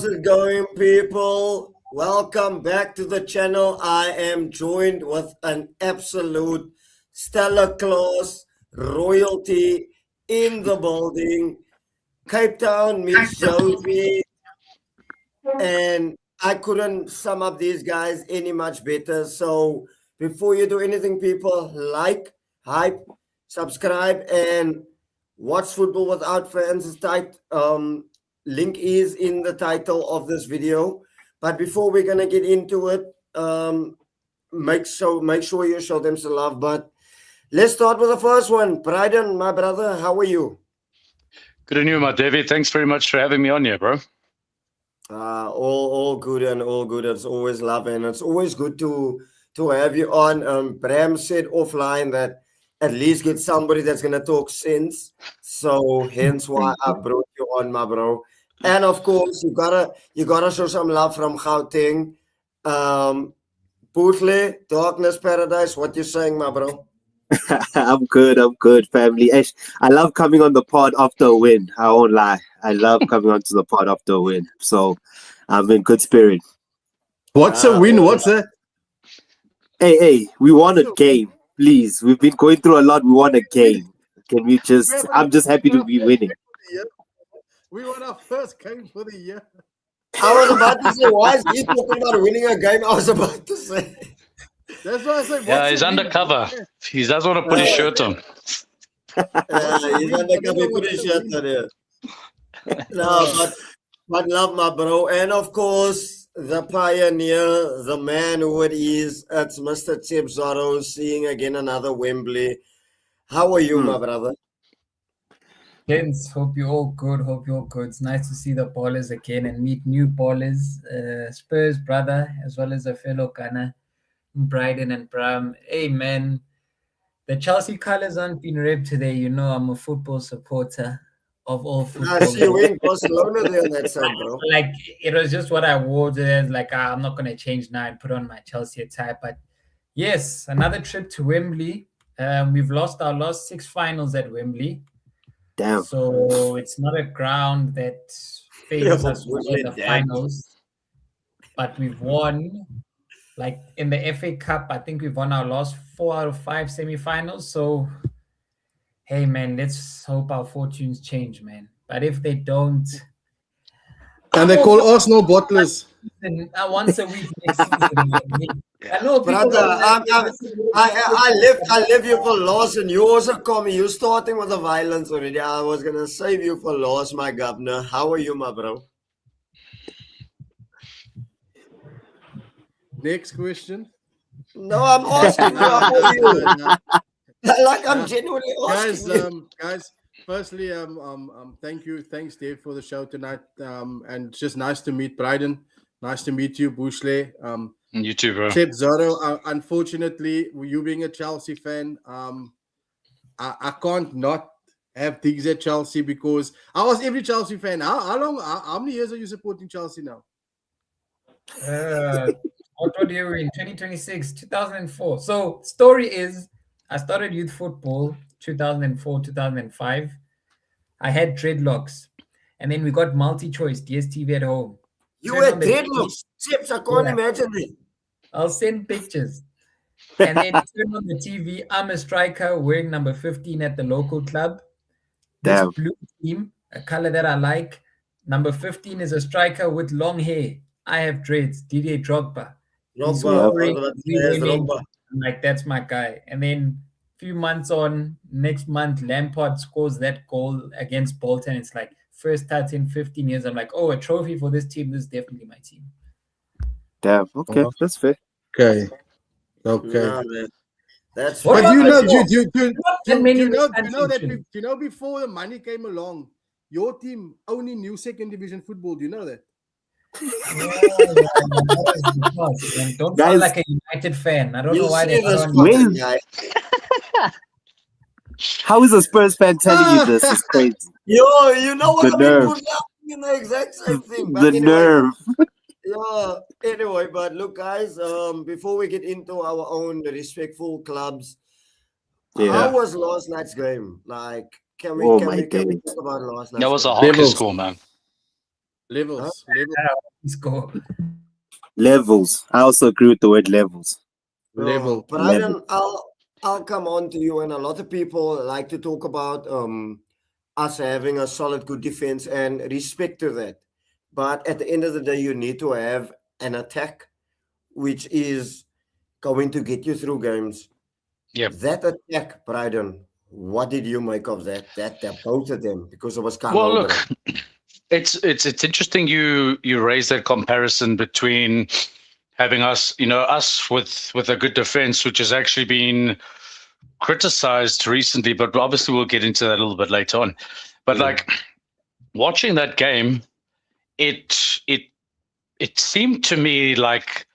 it going, people? Welcome back to the channel. I am joined with an absolute stellar class royalty in the building. Cape Town meets Josie, and I couldn't sum up these guys any much better. So before you do anything, people, like, hype, subscribe, and watch Football Without Fans is tight. Link is in the title of this video. But before we're gonna get into it, make sure you show them some love. But let's start with the first one. Bryden, my brother, how are you? Good on you, my David. Thanks very much for having me on here, bro. All good and all good. It's always love, and it's always good to have you on. Bram said offline that at least get somebody that's gonna talk sense. So hence why I brought you on, my bro. And of course, you gotta show some love from Gauteng. Bootle, Darkness Paradise. What you saying, my bro? I'm good, family. I love coming on the pod after a win. I won't lie. I love coming onto the pod after a win. So I'm in good spirit. What's a win? What's that? Hey, we won a game. Please. We've been going through a lot. We won a game. I'm just happy to be winning. We won our first game for the year. I was about to say, why is he talking about winning a game? I was about to say. That's why I said, Yeah, he's undercover. He doesn't want to put his shirt on. He's undercover. Put his shirt on here. No, but love, my bro. And of course, the pioneer, the man who it is, it's Mr. Chip Zorro, seeing again another Wembley. How are you, my brother? Gents, hope you're all good. It's nice to see the ballers again and meet new ballers. Spurs brother, as well as a fellow Ghana, Bryden and Bram. Hey, man, the Chelsea colours aren't been ripped today. You know, I'm a football supporter of all football. I see you in Barcelona there on that side, bro. Like, it was just what I wore there. Like, I'm not going to change now and put on my Chelsea attire. But yes, another trip to Wembley. We've lost our last 6 finals at Wembley. Damn. So it's not a ground that favors us in the finals. But we've won. Like in the FA Cup, I think we've won our last 4 out of 5 semi-finals. So, hey, man, let's hope our fortunes change, man. But if they don't... And they call Arsenal bottlers. Once a week next season. I know people... Brother, I left you for loss, and you also call me. You're starting with the violence already. I was going to save you for loss, my governor. How are you, my bro? Next question. No, I'm asking you. How are you? Like I'm genuinely asking you. Guys, firstly, thanks Dave for the show tonight. And it's just nice to meet Bryden. Nice to meet you, Bushle. You too, bro. Chip Zorro. Unfortunately, you being a Chelsea fan, I can't not have digs at Chelsea because I was every Chelsea fan. How many years are you supporting Chelsea now? What year were we in? 2026, 2004. So story is, I started youth football 2004, 2005. I had dreadlocks, and then we got multi-choice DSTV at home. You had dreadlocks, Chips. I can't imagine it. I'll send pictures. And then turn on the TV. I'm a striker wearing number 15 at the local club. Damn. This blue team, a color that I like. Number 15 is a striker with long hair. I have dreads. Didier Drogba. Drogba. I'm like, that's my guy. And then a few months on, next month, Lampard scores that goal against Bolton. It's like first touch in 15 years. I'm like, oh, a trophy for this team. This is definitely my team. Damn. Okay, that's fair. Okay. No, that's but fine. you know before the money came along, your team only knew second division football. Do you know that? Don't sound like a United fan. I don't know why How is a Spurs fan telling you this? It's crazy. Yo, you know what? The nerve. You know exact same thing. The nerve. Yeah. Anyway, but look, guys. Before we get into our own respectful clubs, how was last night's game? Like, can we talk about last night's That was a game? hockey score, man. Levels. Score. Levels. I also agree with the word levels. Level. Brian, I'll come on to you, and a lot of people like to talk about us having a solid, good defense, and respect to that. But at the end of the day, you need to have an attack which is going to get you through games. Yep. That attack, Brian, what did you make of that? That both of them, because it was kind Well, of look, it's interesting you raise that comparison between having us with a good defense, which has actually been criticized recently, but obviously we'll get into that a little bit later on. But like watching that game, it seemed to me like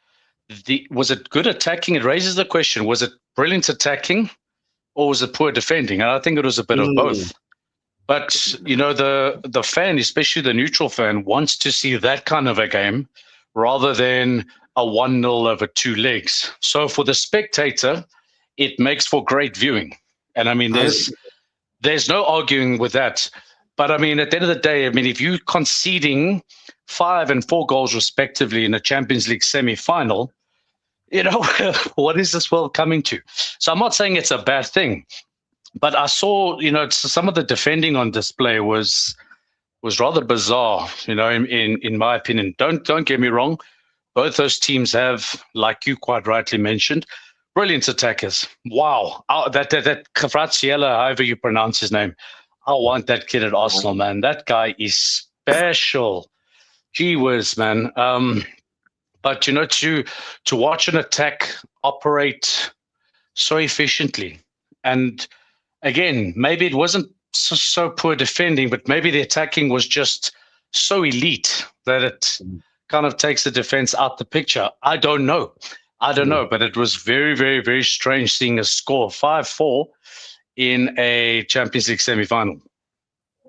was it good attacking? It raises the question: was it brilliant attacking, or was it poor defending? And I think it was a bit of both. But the fan, especially the neutral fan, wants to see that kind of a game rather than a 1-0 over 2 legs. So for the spectator, it makes for great viewing. And I mean, there's no arguing with that. But I mean, at the end of the day, I mean, if you're conceding 5 and 4 goals respectively in a Champions League semi-final, what is this world coming to? So I'm not saying it's a bad thing, but I saw, some of the defending on display was rather bizarre, in my opinion. Don't get me wrong. Both those teams have, like you quite rightly mentioned, brilliant attackers. Wow. That Kvaratskhelia, however you pronounce his name, I want that kid at Arsenal, man. That guy is special. Gee whiz, man. But, to watch an attack operate so efficiently, and again, maybe it wasn't so poor defending, but maybe the attacking was just so elite that it kind of takes the defense out the picture. I don't know, but it was very, very, very strange seeing a score 5-4 in a Champions League semi-final.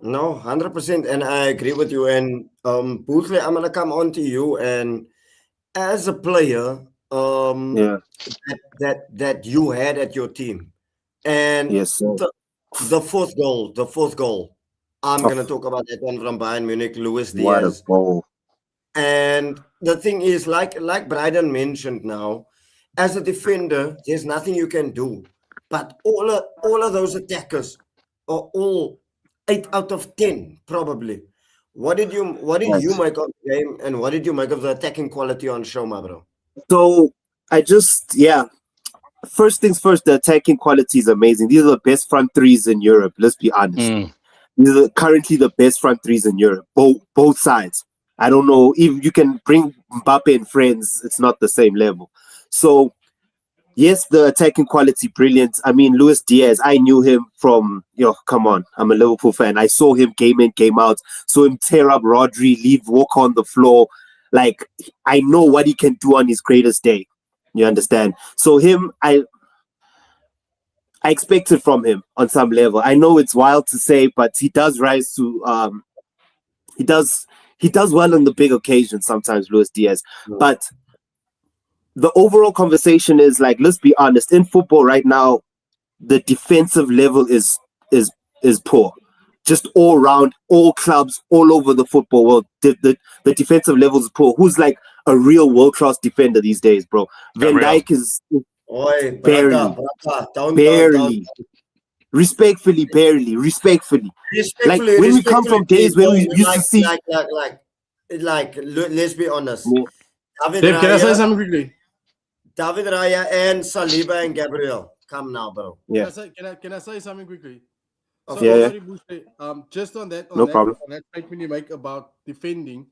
No, 100%, and I agree with you. And Bootley, I'm gonna come on to you. And as a player, that you had at your team, and Yes, sir. the fourth goal. I'm gonna talk about that one from Bayern Munich, Luis What a Diaz. goal. And the thing is, like Bryden mentioned now, as a defender, there's nothing you can do. But all of those attackers are all 8 out of 10, probably. What did you make of the game, and what did you make of the attacking quality on show, my bro? So first things first, the attacking quality is amazing. These are the best front threes in Europe. Let's be honest. These are currently the best front threes in Europe. Both sides. I don't know if you can bring Mbappe and friends. It's not the same level. So yes, the attacking quality brilliant. I mean, Luis Diaz. I knew him from come on. I'm a Liverpool fan. I saw him game in, game out. Saw him tear up Rodri, walk on the floor. Like, I know what he can do on his greatest day. You understand? So him, I expected from him on some level. I know it's wild to say, but he does rise to he does well on the big occasions sometimes, Luis Diaz. But the overall conversation is like, let's be honest, in football right now, the defensive level is poor. Just all round, all clubs, all over the football world, the defensive level is poor. Who's like a real world-class defender these days, bro? Van Dijk is barely. Don't. Respectfully. Like, when we come from days where we used to see... let's be honest. Dave, can I say something quickly? David Raya and Saliba and Gabriel. Come now, bro. Yeah. Can I say something quickly? Yeah. Just on that, problem. On that statement you make about defending,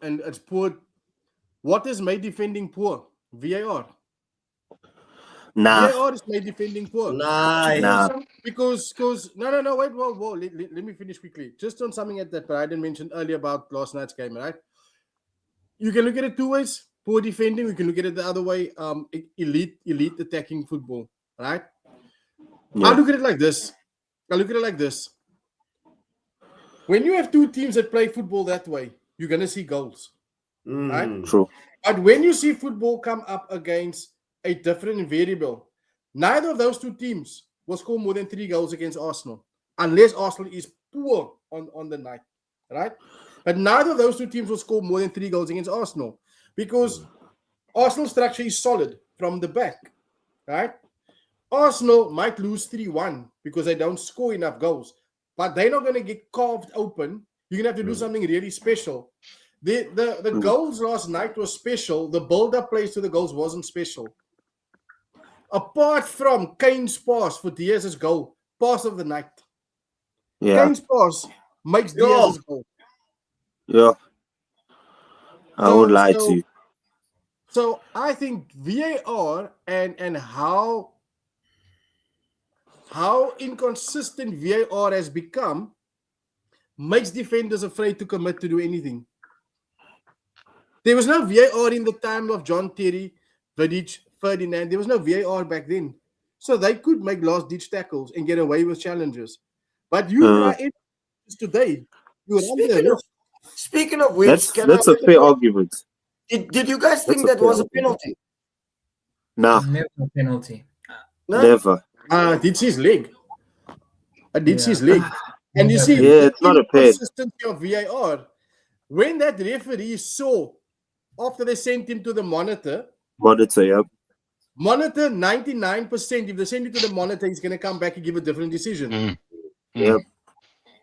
and it's poor. What has made defending poor? VAR. Nah. VAR has made defending poor. Nah. Because no, wait, whoa. Let me finish quickly. Just on something that Bryden mentioned earlier about last night's game, right? You can look at it two ways. Poor defending. We can look at it the other way. Elite attacking football, right? Yeah. I look at it like this. When you have two teams that play football that way, you're gonna see goals, right? True. But when you see football come up against a different variable, neither of those two teams will score more than 3 goals against Arsenal, unless Arsenal is poor on the night, right? But neither of those two teams will score more than 3 goals against Arsenal because Arsenal's structure is solid from the back, right? Arsenal might lose 3-1 because they don't score enough goals, but they're not going to get carved open. You're going to have to do something really special. The goals last night was special. The build-up plays to the goals wasn't special. Apart from Kane's pass for Diaz's goal, pass of the night. Yeah. Kane's pass makes Diaz's goal. Yeah. I won't lie to you. So I think VAR and how inconsistent VAR has become makes defenders afraid to commit to do anything. There was no VAR in the time of John Terry, Vidic, Ferdinand. There was no VAR back then. So they could make last-ditch tackles and get away with challenges. But you are in today. Speaking of which, that's a fair argument. Did you guys think that was a penalty? Nah, Never a penalty. No? never. I did see his leg. I did see his leg. And you see, Yeah, it's not a pen. consistency of VAR. When that referee saw, after they sent him to the monitor, Yeah. monitor 99%, if they send you to the monitor, he's going to come back and give a different decision. Yeah.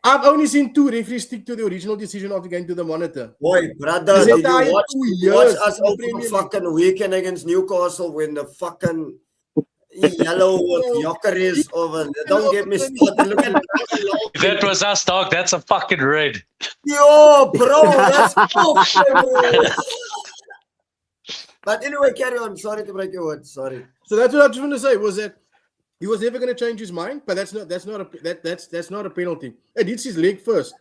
I've only seen 2 referees stick to the original decision after going to the monitor. Boy, brother, This did entire you 2 watch years us in the over Premier the League. fucking weekend against Newcastle when the fucking yellow with Jokeris over? Don't get me started. Look at If that was us, dog, that's a fucking red. yo, bro, that's awful. But anyway, carry on. Sorry to break your words. Sorry. So that's what I was going to say, was that he was never going to change his mind, but that's not a penalty. It hits his leg first.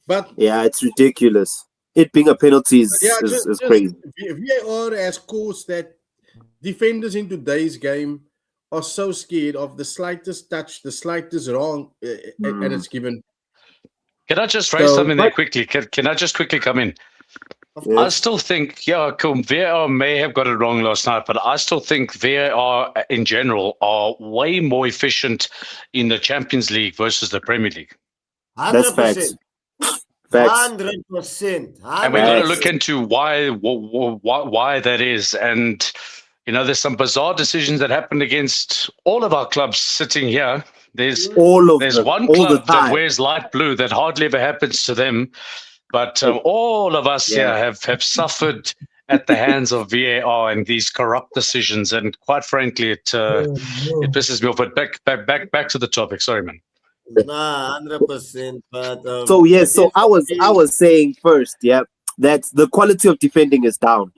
But Yeah, it's ridiculous. It being a penalty is crazy. VAR has caused that defenders in today's game are so scared of the slightest touch, the slightest wrong, and it's given. Can I just raise So, something there but- quickly? Can I just quickly come in? Yeah. I still think, cool, VAR may have got it wrong last night, but I still think VAR in general are way more efficient in the Champions League versus the Premier League. 100%. That's facts. Facts. 100%. And we're going to Facts. look into why that is. And, there's some bizarre decisions that happened against all of our clubs sitting here. There's All of There's them, one all the club that time. wears light blue that hardly ever happens to them. But all of us here have suffered at the hands of VAR and these corrupt decisions. And quite frankly, it pisses me off. But back to the topic. Sorry, man. Nah, 100%. But So so I was saying first, that the quality of defending is down.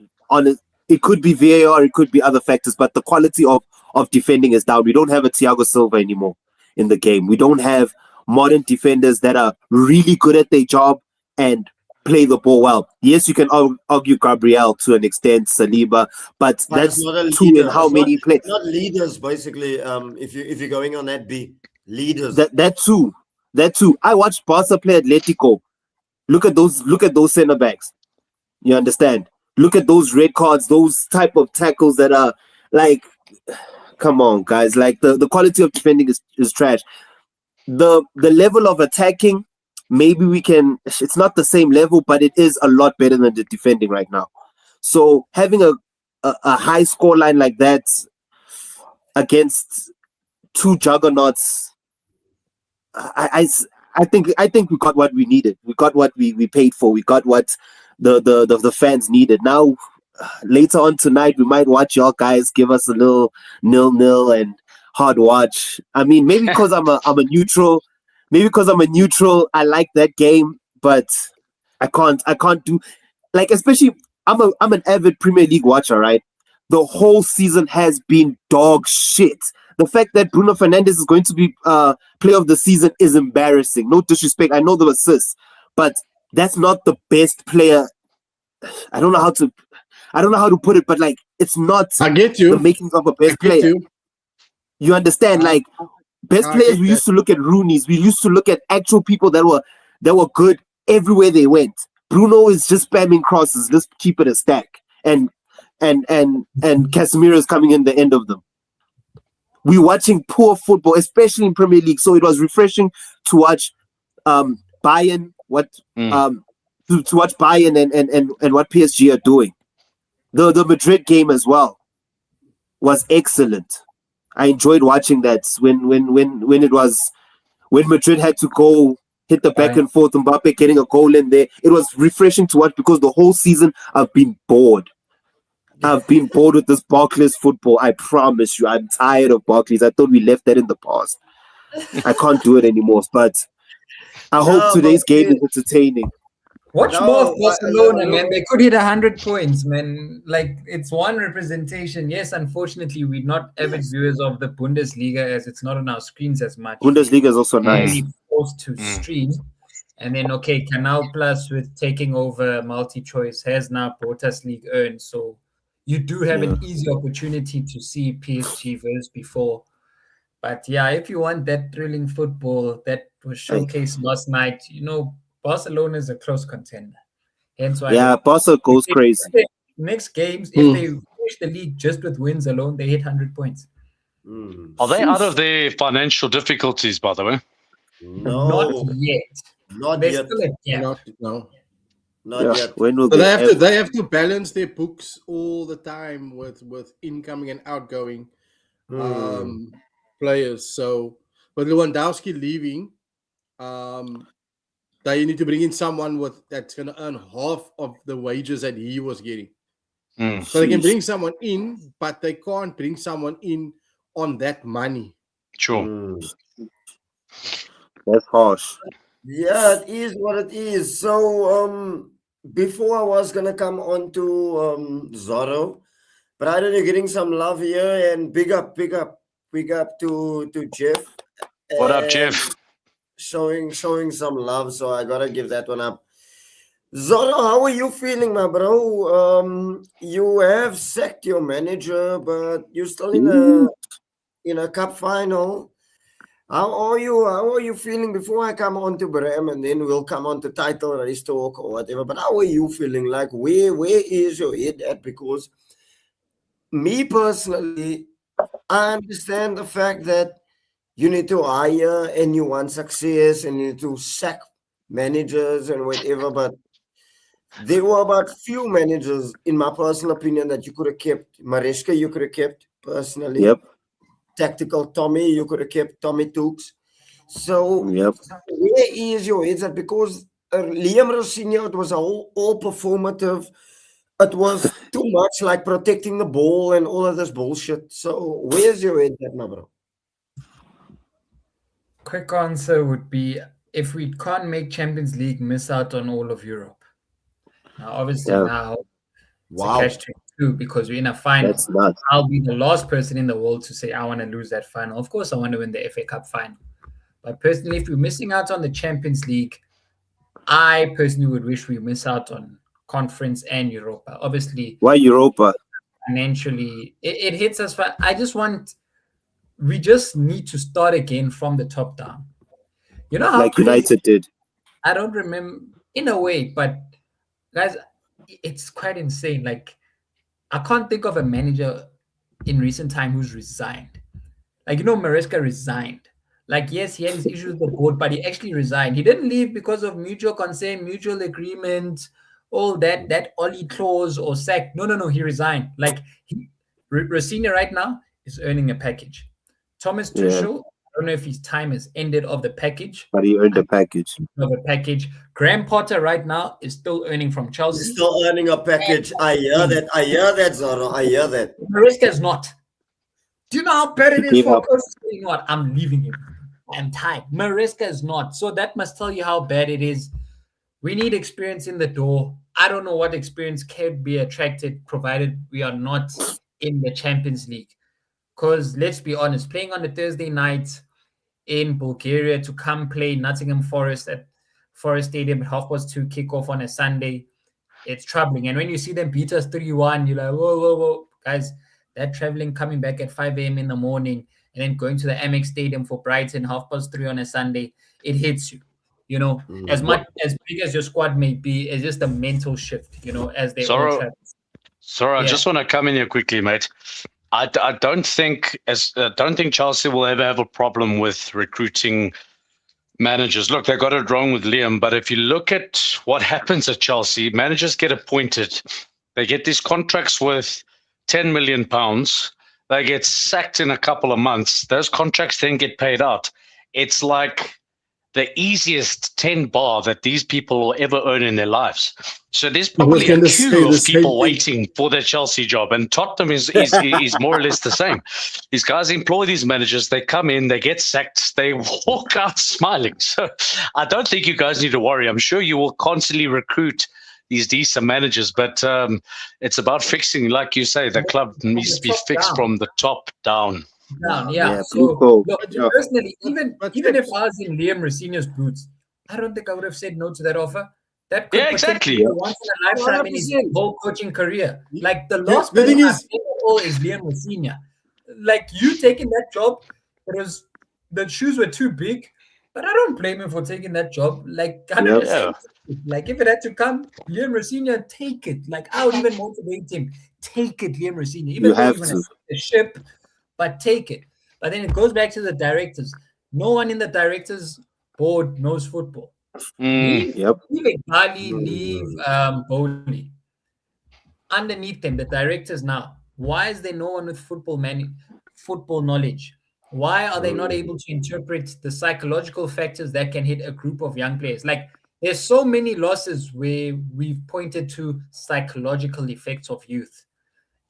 It could be VAR, it could be other factors, but the quality of defending is down. We don't have a Thiago Silva anymore in the game. We don't have modern defenders that are really good at their job and play the ball well. Yes, you can argue Gabriel to an extent, Saliba, but that's not a two leader. in how It's many plays. not leaders, basically. If you're going on that B, leaders. That too. I watched Barca play Atletico. Look at those center backs. You understand? Look at those red cards, those type of tackles that are like, come on, guys. Like the quality of defending is trash. The level of attacking, maybe we can. It's not the same level, but it is a lot better than the defending right now. So having a high score line like that against 2 juggernauts, I think we got what we needed. We got what we paid for. We got what the fans needed. Now, later on tonight, we might watch y'all guys give us a little 0-0 and hard watch. I mean, maybe because I'm a neutral. Maybe because I'm a neutral, I like that game, but I can't do, like, especially I'm an avid Premier League watcher, right? The whole season has been dog shit. The fact that Bruno Fernandes is going to be player of the season is embarrassing. No disrespect, I know the assists, but that's not the best player. I don't know how to put it, but like, it's not I get you. the makings of a best I get player. You understand? Like, best I players, get we that. used to look at Rooney's. We used to look at actual people that were good everywhere they went. Bruno is just spamming crosses. Let's keep it a stack. And Casemiro is coming in the end of them. We're watching poor football, especially in Premier League. So it was refreshing to watch Bayern to watch Bayern and what PSG are doing. The Madrid game as well was excellent. I enjoyed watching that when Madrid had to go hit the back and forth, Mbappe getting a goal in there. It was refreshing to watch because the whole season I've been bored. I've been bored with this Barclays football. I promise you, I'm tired of Barclays. I thought we left that in the past. I can't do it anymore. But I hope today's game is entertaining. Watch more of Barcelona, man. They could hit 100 points, man. Like, it's one representation. Yes, unfortunately, we're not avid viewers of the Bundesliga as it's not on our screens as much. Bundesliga is also nice. Really forced to stream. And then, okay, Canal Plus with taking over multi-choice has now brought us League Earn. So you do have an easy opportunity to see PSG versus before. But yeah, if you want that thrilling football that was showcased last night, you know, Barcelona is a close contender. Hence why Barca goes crazy. Next games, if they finish the league just with wins alone, they hit 100 points. Are they out of their financial difficulties, by the way? No, Not yet. not There's yet. still a gap. Not yet. When will So they they have to balance their books all the time with incoming and outgoing players. So with Lewandowski leaving, they need to bring in someone that's going to earn half of the wages that he was getting. So they can bring someone in, but they can't bring someone in on that money. Sure. That's harsh. Yeah, it is what it is. So before I was gonna come on to Zorro, but I don't know, getting some love here and big up to Jeff. What up, And Jeff? Showing some love, so I gotta give that one up. Zorro, how are you feeling, my bro? You have sacked your manager, but you're still in a cup final. How are you feeling before I come on to Bram and then we'll come on to title race talk or whatever? But how are you feeling? Like where is your head at? Because me personally, I understand the fact that you need to hire and you want success and you need to sack managers and whatever, but there were about few managers, in my personal opinion, that you could have kept. Maresca, you could have kept personally. Yep. Tactical Tommy, you could have kept Tommy Tooks. So Yep. where is your head at? Because Liam Rosinha, it was all performative. It was too much like protecting the ball and all of this bullshit. So where's your head at, my bro? Quick answer would be if we can't make Champions League, miss out on all of Europe. Now, obviously, now it's a catch-22 because we're in a final. That's nuts. I'll be the last person in the world to say I want to lose that final. Of course, I want to win the FA Cup final. But personally, if we're missing out on the Champions League, I personally would wish we miss out on Conference and Europa. Obviously, Why Europa? Financially, it hits us. We just need to start again from the top down. You know how Like United did. I don't remember in a way, but guys, it's quite insane. Like, I can't think of a manager in recent time who's resigned. Like, you know, Maresca resigned. Like, yes, he had his issues with the board, but he actually resigned. He didn't leave because of mutual consent, mutual agreement, all that Ollie clause or sack. No, he resigned. Like, Rosinha right now is earning a package. Thomas Tuchel, I don't know if his time has ended of the package. But he earned a package. Graham Potter right now is still earning from Chelsea. He's still earning a package. I hear that, Zorro. I hear that. Maresca is not. Do you know how bad it is for a coach saying what? I'm leaving him. I'm tired. Maresca is not. So that must tell you how bad it is. We need experience in the door. I don't know what experience can be attracted provided we are not in the Champions League. Because let's be honest, playing on a Thursday night in Bulgaria to come play Nottingham Forest at Forest Stadium at 2:30 kickoff on a Sunday, it's troubling. And when you see them beat us 3-1, you're like, whoa. Guys, that traveling, coming back at 5 a.m. in the morning and then going to the Amex Stadium for Brighton 3:30 on a Sunday, it hits you. You know, as much as big as your squad may be, it's just a mental shift, you know, as they all travel. Sorry, I just want to come in here quickly, mate. I don't think Chelsea will ever have a problem with recruiting managers. Look, they got it wrong with Liam, but if you look at what happens at Chelsea, managers get appointed. They get these contracts worth £10 million. They get sacked in a couple of months. Those contracts then get paid out. It's like the easiest 10 bar that these people will ever earn in their lives. So there's probably a queue of people waiting for their Chelsea job. And Tottenham is more or less the same. These guys employ these managers. They come in, they get sacked, they walk out smiling. So I don't think you guys need to worry. I'm sure you will constantly recruit these decent managers, but it's about fixing, like you say, the club needs to be fixed from the top down. So, look, personally, even if I was in Liam Rosenior's boots, I don't think I would have said no to that offer. That could exactly be once in a lifetime in his whole coaching career. Like the last thing is Liam Rosenior. Like you taking that job, the shoes were too big, but I don't blame him for taking that job. Like 100%. Like if it had to come, Liam Rosenior, take it. Like I would even motivate him. Take it, Liam Rosenior. Even though you're going to the ship. But take it. But then it goes back to the directors. No one in the directors board knows football. Leave Bali, leave Bowley. Underneath them, the directors now. Why is there no one with football knowledge? Why are they not able to interpret the psychological factors that can hit a group of young players? Like there's so many losses where we've pointed to psychological effects of youth.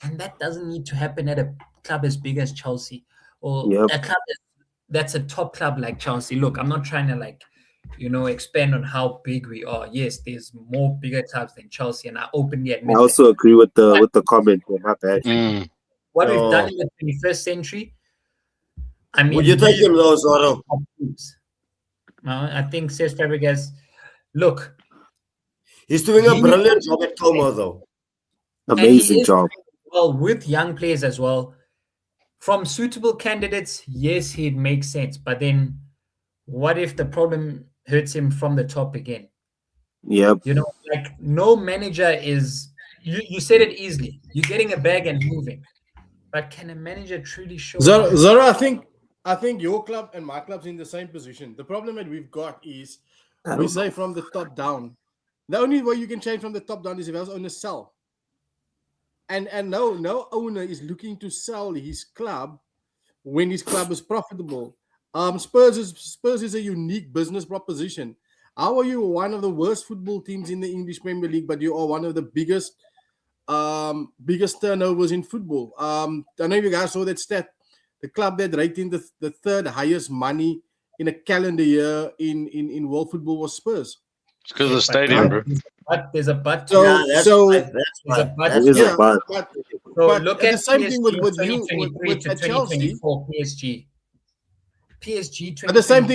And that doesn't need to happen at a club as big as Chelsea or a club that's a top club like Chelsea. Look, I'm not trying to expand on how big we are. Yes, there's more bigger clubs than Chelsea, and I openly admit. I also agree with the comment. Not bad. What we've done in the 21st century. I mean, would you take him though, Zoro? I think Cesc Fabregas. Look, he's doing a brilliant job at Como, though. Amazing job. Well, with young players as well. From suitable candidates, yes, he'd make sense. But then what if the problem hurts him from the top again? Yep. Like no manager is, you said it easily. You're getting a bag and moving. But can a manager truly show? Zara, I think your club and my club's in the same position. The problem that we've got is we say from the top down. The only way you can change from the top down is if else owners sell. And no owner is looking to sell his club when his club is profitable. Spurs is a unique business proposition. How are you one of the worst football teams in the English Premier League, but you are one of the biggest turnovers in football? I know you guys saw that stat. The club that rated the third highest money in a calendar year in world football was Spurs. It's because of the stadium, bro. But there's a but. So look at the same thing with Chelsea. PSG. But the same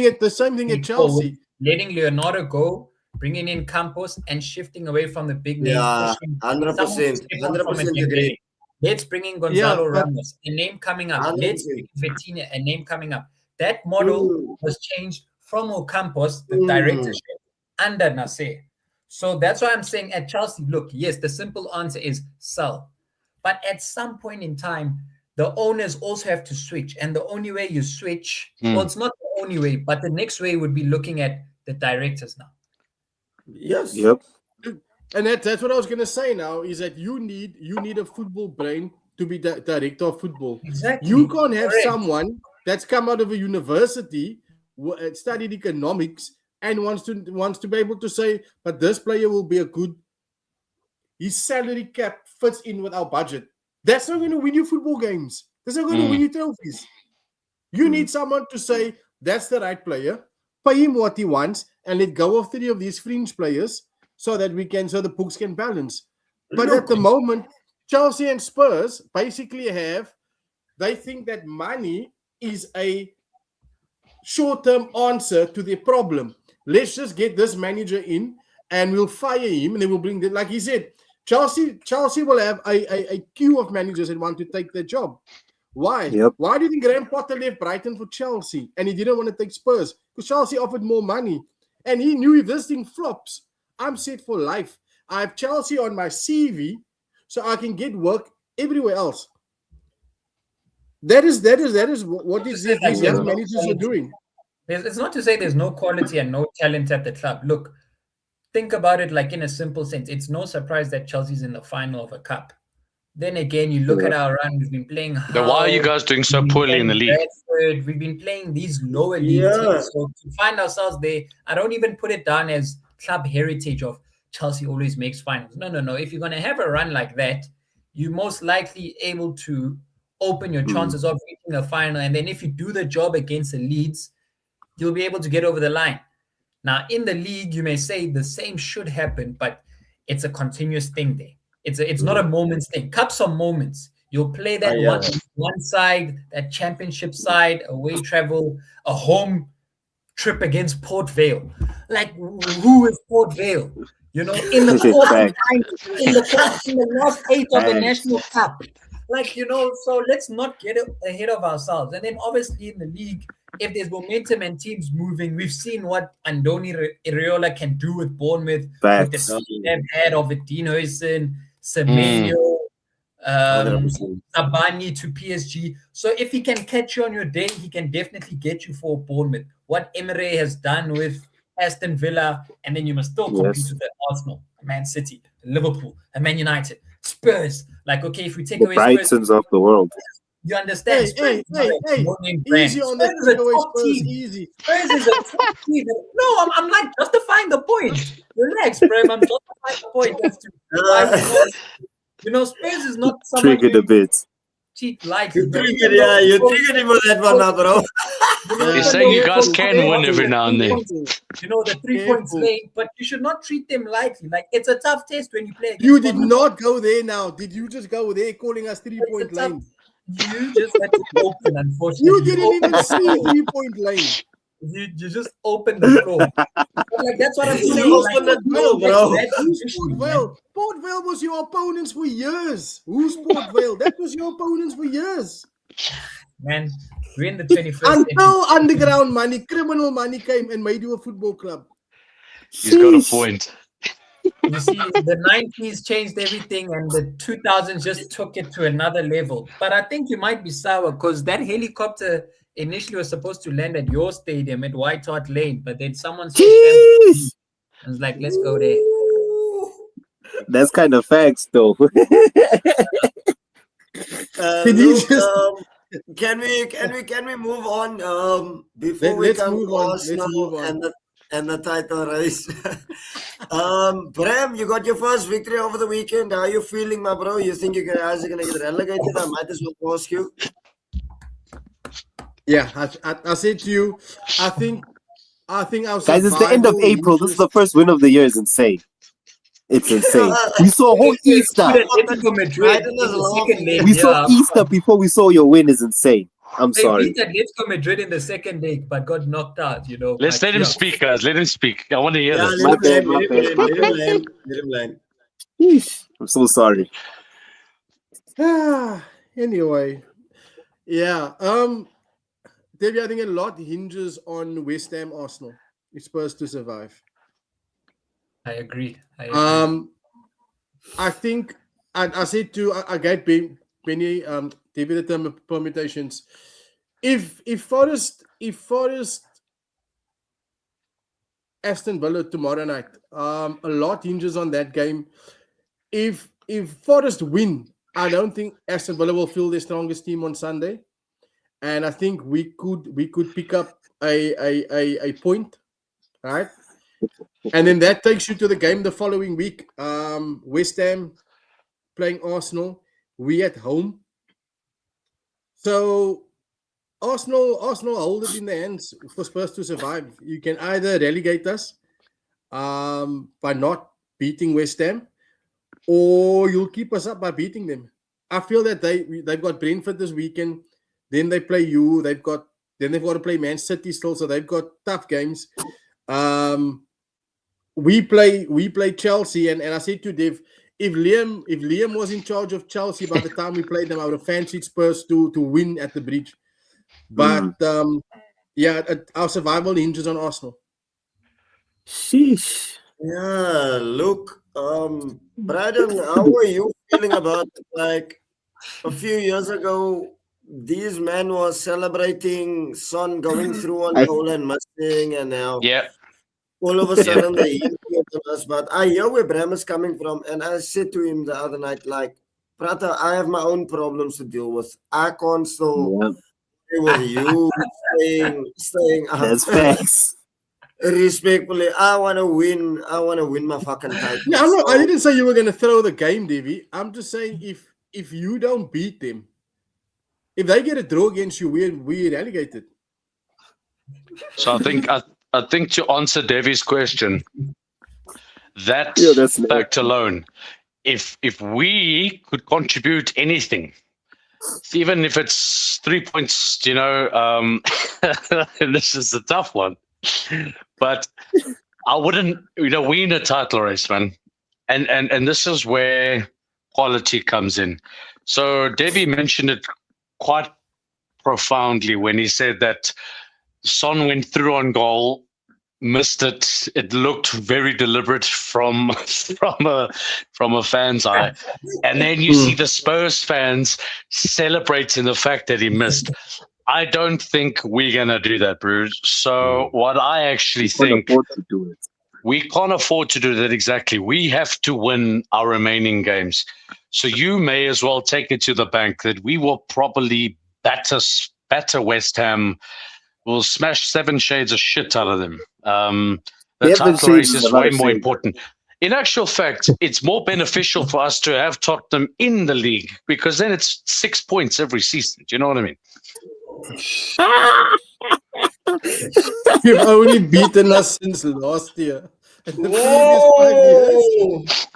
thing at Chelsea. Letting Leonardo go, bringing in Campos, and shifting away from the big name. 100% agree. Let's bring in Gonzalo Ramos, a name coming up. 100%. Let's bring Vitinha, a name coming up. That model was changed from Ocampos, the directorship, under Nasser. So that's why I'm saying at Chelsea, look, yes, the simple answer is sell. But at some point in time, the owners also have to switch. And the only way you switch, well, it's not the only way, but the next way would be looking at the directors now. Yes. Yep. And that's what I was going to say now, is that you need a football brain to be the director of football. Exactly. You can't have someone that's come out of a university, studied economics, and wants to be able to say, but this player will be his salary cap fits in with our budget. That's not going to win you football games. That's not going to win you trophies. You need someone to say, that's the right player, pay him what he wants, and let go of 3 of these fringe players so that the books can balance. But at the moment, Chelsea and Spurs basically they think that money is a short-term answer to their problem. Let's just get this manager in and we'll fire him, and then we'll bring like he said, Chelsea will have a queue of managers that want to take their job. Why? Yep. Why do you think Graham Potter left Brighton for Chelsea and he didn't want to take Spurs? Because Chelsea offered more money. And he knew if this thing flops, I'm set for life. I have Chelsea on my CV so I can get work everywhere else. That is what these young managers are doing. It's not to say there's no quality and no talent at the club. Look, think about it like in a simple sense. It's no surprise that Chelsea's in the final of a cup. Then again, you look at our run. We've been playing. Then why are you guys doing so poorly in the league? Bradford. We've been playing these lower league teams. So to find ourselves there, I don't even put it down as club heritage of Chelsea always makes finals. No. If you're going to have a run like that, you're most likely able to open your chances of reaching a final. And then if you do the job against the Leeds, you'll be able to get over the line. Now, in the league, you may say the same should happen, but it's a continuous thing there. It's not a moment's thing. Cups are moments. You'll play that one side, that championship side, away travel, a home trip against Port Vale. Like, who is Port Vale? You know, in the last 8 of the National Cup. Like, you know, so let's not get ahead of ourselves. And then obviously in the league, if there's momentum and teams moving, we've seen what Andoni Iraola can do with Bournemouth, with the team they've had of Dean Huijsen, Semenyo, Abani to PSG. So if he can catch you on your day, he can definitely get you for Bournemouth. What Emery has done with Aston Villa, and then you must still compete with the Arsenal, Man City, Liverpool, and Man United, Spurs. Like, okay, if we take away Brightons Spurs, of the world. you understand? Hey, easy on that Spurs, easy. Spurs is a top team. No, I'm like justifying the point. Relax, Prem. I'm justifying the point. That's you know, Spurs is not someone Triggered a bit. cheat like you triggered him with that one, bro. He's saying you guys can win every now and then. You know, the 3 points late, but you should not treat them lightly. Like, it's a tough test when you play against You did not go there now. Did you just go there calling us 3 point lane? You just had to open, unfortunately. You didn't even see 3 point lane. You just opened the floor. Like, that's what I'm saying. Port Vale was your opponents for years. Who's Port Vale? That was your opponents for years. Man, we're in the 21st Until underground money, criminal money came and made you a football club. He's got a point. You see, the 90s changed everything and the 2000s just took it to another level. But I think you might be sour because that helicopter initially was supposed to land at your stadium at White Hart Lane, but then someone said, I was like, let's go there. That's kind of facts, though. Can we move on before we come to Arsenal and the title race? Bram, you got your first victory over the weekend. How are you feeling, my bro? You think you're guys are gonna get relegated? I might as well ask you. Yeah, I said to you, I think our guys, it's the end of April. This is the first win of the year. Is insane. It's insane. We saw whole Easter. We saw Easter before we saw your win. Is insane. I'm sorry. They beat Atletico Madrid in the second leg, but got knocked out. You know. Let's let him speak, guys. Let him speak. I want to hear this. Let him land. I'm so sorry. Anyway, yeah. Debbie, I think a lot hinges on West Ham Arsenal. It's Spurs to survive. I agree. I think I said to I gave Benny David the term of permutations. If Forest Aston Villa tomorrow night, a lot hinges on that game. If Forest win, I don't think Aston Villa will feel their strongest team on Sunday. And I think we could pick up a point, right? And then that takes you to the game the following week. West Ham playing Arsenal. We at home. So Arsenal hold it in their hands for Spurs to survive. You can either relegate us by not beating West Ham, or you'll keep us up by beating them. I feel that they've got Brentford this weekend. Then they play you. They've got to play Man City still, so they've got tough games. We play Chelsea, and I said to Dev, if Liam was in charge of Chelsea by the time we played them, I would have fancied Spurs to win at the Bridge. But our survival hinges on Arsenal. Sheesh. Yeah, look, Braden, how were you feeling about like a few years ago? these men were celebrating Son going through on I- goal and missing, and now Yeah. all of a sudden they hit on us. But I hear where Bram is coming from, and I said to him the other night, like, Prata, I have my own problems to deal with. I can't still Yeah, stay with you staying up. that's facts. Respectfully, I want to win. I want to win my fucking title. Yeah, I So- didn't say you were gonna throw the game, Davy. I'm just saying if you don't beat them, if they get a draw against you, we're relegated. So I think to answer Devi's question, that Yeah, that's fact alone, if we could contribute anything, even if it's 3 points, this is a tough one, but I wouldn't, we in a title race, man, and this is where quality comes in. So Devi mentioned it quite profoundly when he said that Son went through on goal, missed it. It looked very deliberate from a fan's eye, and then you see the Spurs fans celebrating the fact that he missed. I don't think we're gonna do that, Bruce. So what I actually think, Can't afford to do it. we can't afford to do that exactly. We have to win our remaining games. So you may as well take it to the bank that we will probably batter West Ham. We'll smash 7 shades of shit out of them. The 7 title race shades is is a lot way of more shades. important. In actual fact, it's more beneficial for us to have Tottenham in the league because then it's 6 points every season. Do you know what I mean? You've only beaten us since last year. And the previous 5 years.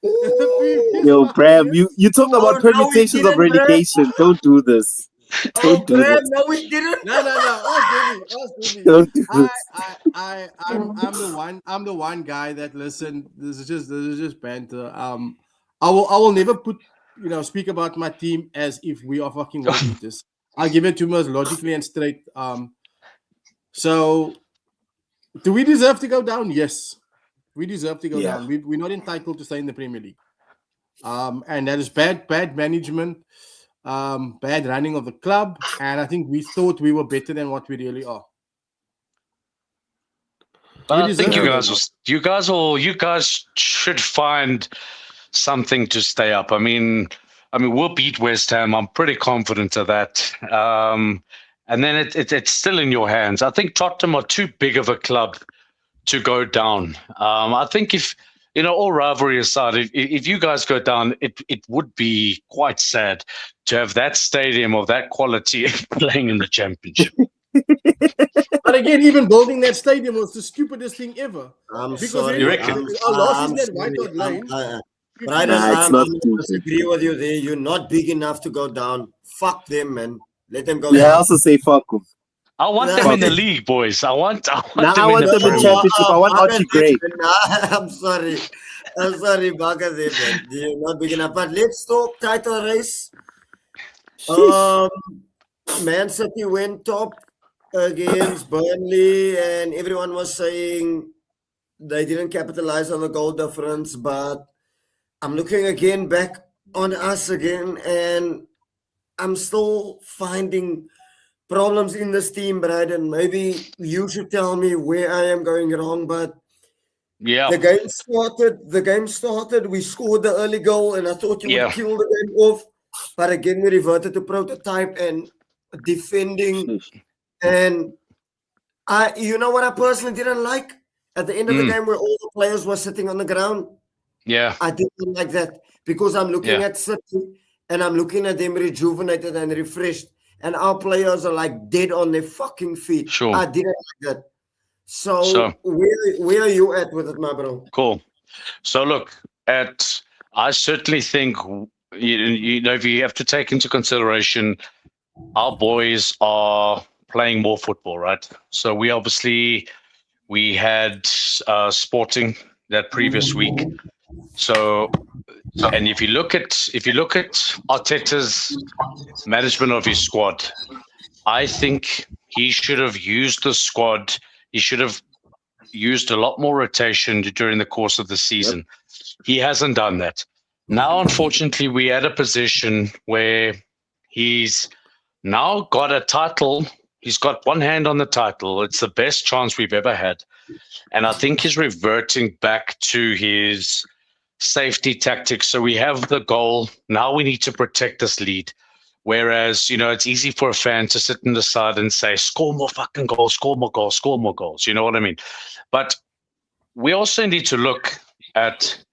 The previous Yo, 5 Bram, years. you talk Oh, about no, we permutations of didn't, Bram. relegation. Don't do this. Oh, Don't do Bram, this. no, we didn't. No. Ask Davey. Don't do this. I'm the one guy that listen. This is just banter. I will never speak about my team as if we are fucking world beaters. I'll give it to us logically and straight. So do we deserve to go down? Yes, we deserve to go Yeah. down. We're not entitled to stay in the Premier League. And that is bad management, bad running of the club, and I think we thought we were better than what we really are. But I We think deserve you guys should find something to stay up. I mean, we'll beat West Ham. I'm pretty confident of that. And then it's still in your hands. I think Tottenham are too big of a club to go down. I think if, all rivalry aside, if you guys go down, it would be quite sad to have that stadium of that quality playing in the championship. But again, even building that stadium was the stupidest thing ever. I'm Because sorry. You reckon? Our loss I'm is that White Hart sorry. Lane. Right, Nah, it's I'm not going to stupid. disagree with you there. You're not big enough to go down. Fuck them, man. Let them go Yeah, I down. also say fuck them. I want No. them in the league, boys. I want Nah, them I want in them the in Premier League. championship. I want Archie Gray. I'm sorry. Baka there, man. You're not big enough. But let's talk title race. Man City went top against Burnley, and everyone was saying they didn't capitalize on the goal difference. But I'm looking again back on us again, and I'm still finding problems in this team, Brydon. Maybe you should tell me where I am going wrong, but Yeah. the game started, we scored the early goal, and I thought you Yeah. would kill the game off. But again, we reverted to prototype and defending. And you know what I personally didn't like? At the end of the game where all the players were sitting on the ground, Yeah. I didn't like that because I'm looking Yeah. at City and I'm looking at them rejuvenated and refreshed, and our players are like dead on their fucking feet. Sure. I didn't like that. So, So- where are you at with it, my bro? Cool. So look, I certainly think if you have to take into consideration, our boys are playing more football, right? So we had Sporting that previous week. So, and if you look at Arteta's management of his squad, I think he should have used the squad. He should have used a lot more rotation during the course of the season. He hasn't done that. Now, unfortunately, we're at a position where he's now got a title. He's got one hand on the title. It's the best chance we've ever had. And I think he's reverting back to his safety tactics. So we have the goal. Now we need to protect this lead. Whereas, it's easy for a fan to sit on the side and say, score more fucking goals, score more goals, score more goals. You know what I mean? But we also need to look at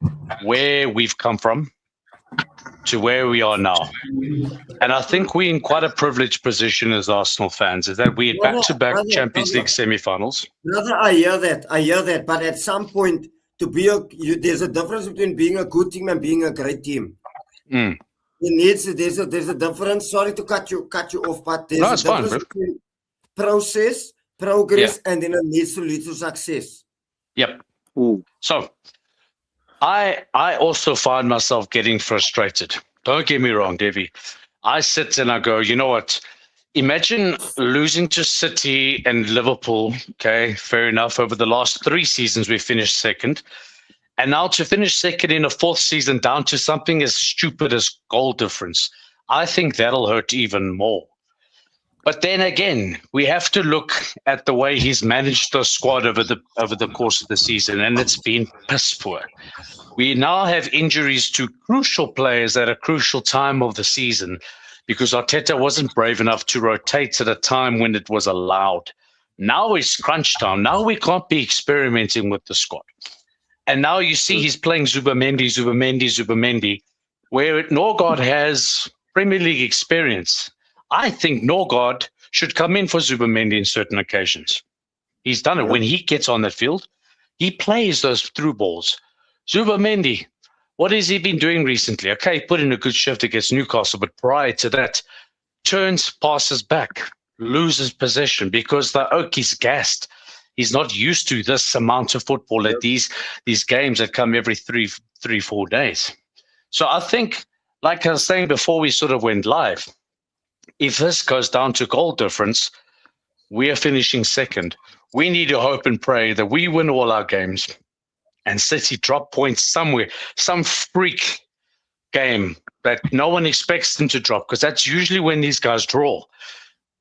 where we've come from to where we are now. And I think we're in quite a privileged position as Arsenal fans, is that we're back-to-back Champions League semi-finals. Brother, I hear that. But at some point, there's a difference between being a good team and being a great team. Mm. There's a difference. Sorry to cut you off, but there's a difference between process, progress, and then it needs to lead to success. Yep. Ooh. So I also find myself getting frustrated. Don't get me wrong, Davey. I sit and I go, you know what? Imagine losing to City and Liverpool. Okay, fair enough. Over the last 3 seasons, we finished second. And now to finish second in a 4th season down to something as stupid as goal difference, I think that'll hurt even more. But then again, we have to look at the way he's managed the squad over the course of the season, and it's been piss poor. We now have injuries to crucial players at a crucial time of the season because Arteta wasn't brave enough to rotate at a time when it was allowed. Now it's crunch time. Now we can't be experimenting with the squad. And now you see he's playing Zubamendi, where Norgard has Premier League experience. I think Norgard should come in for Zubamendi in certain occasions. He's done it. When he gets on the field, he plays those through balls. Zubamendi, what has he been doing recently? Okay, he put in a good shift against Newcastle, but prior to that, turns, passes back, loses possession because the Oak is gassed. He's not used to this amount of football at these games that come every 3-4 days. So I think, like I was saying before we sort of went live, if this goes down to goal difference, we are finishing second. We need to hope and pray that we win all our games and City drop points somewhere, some freak game that no one expects them to drop, because that's usually when these guys draw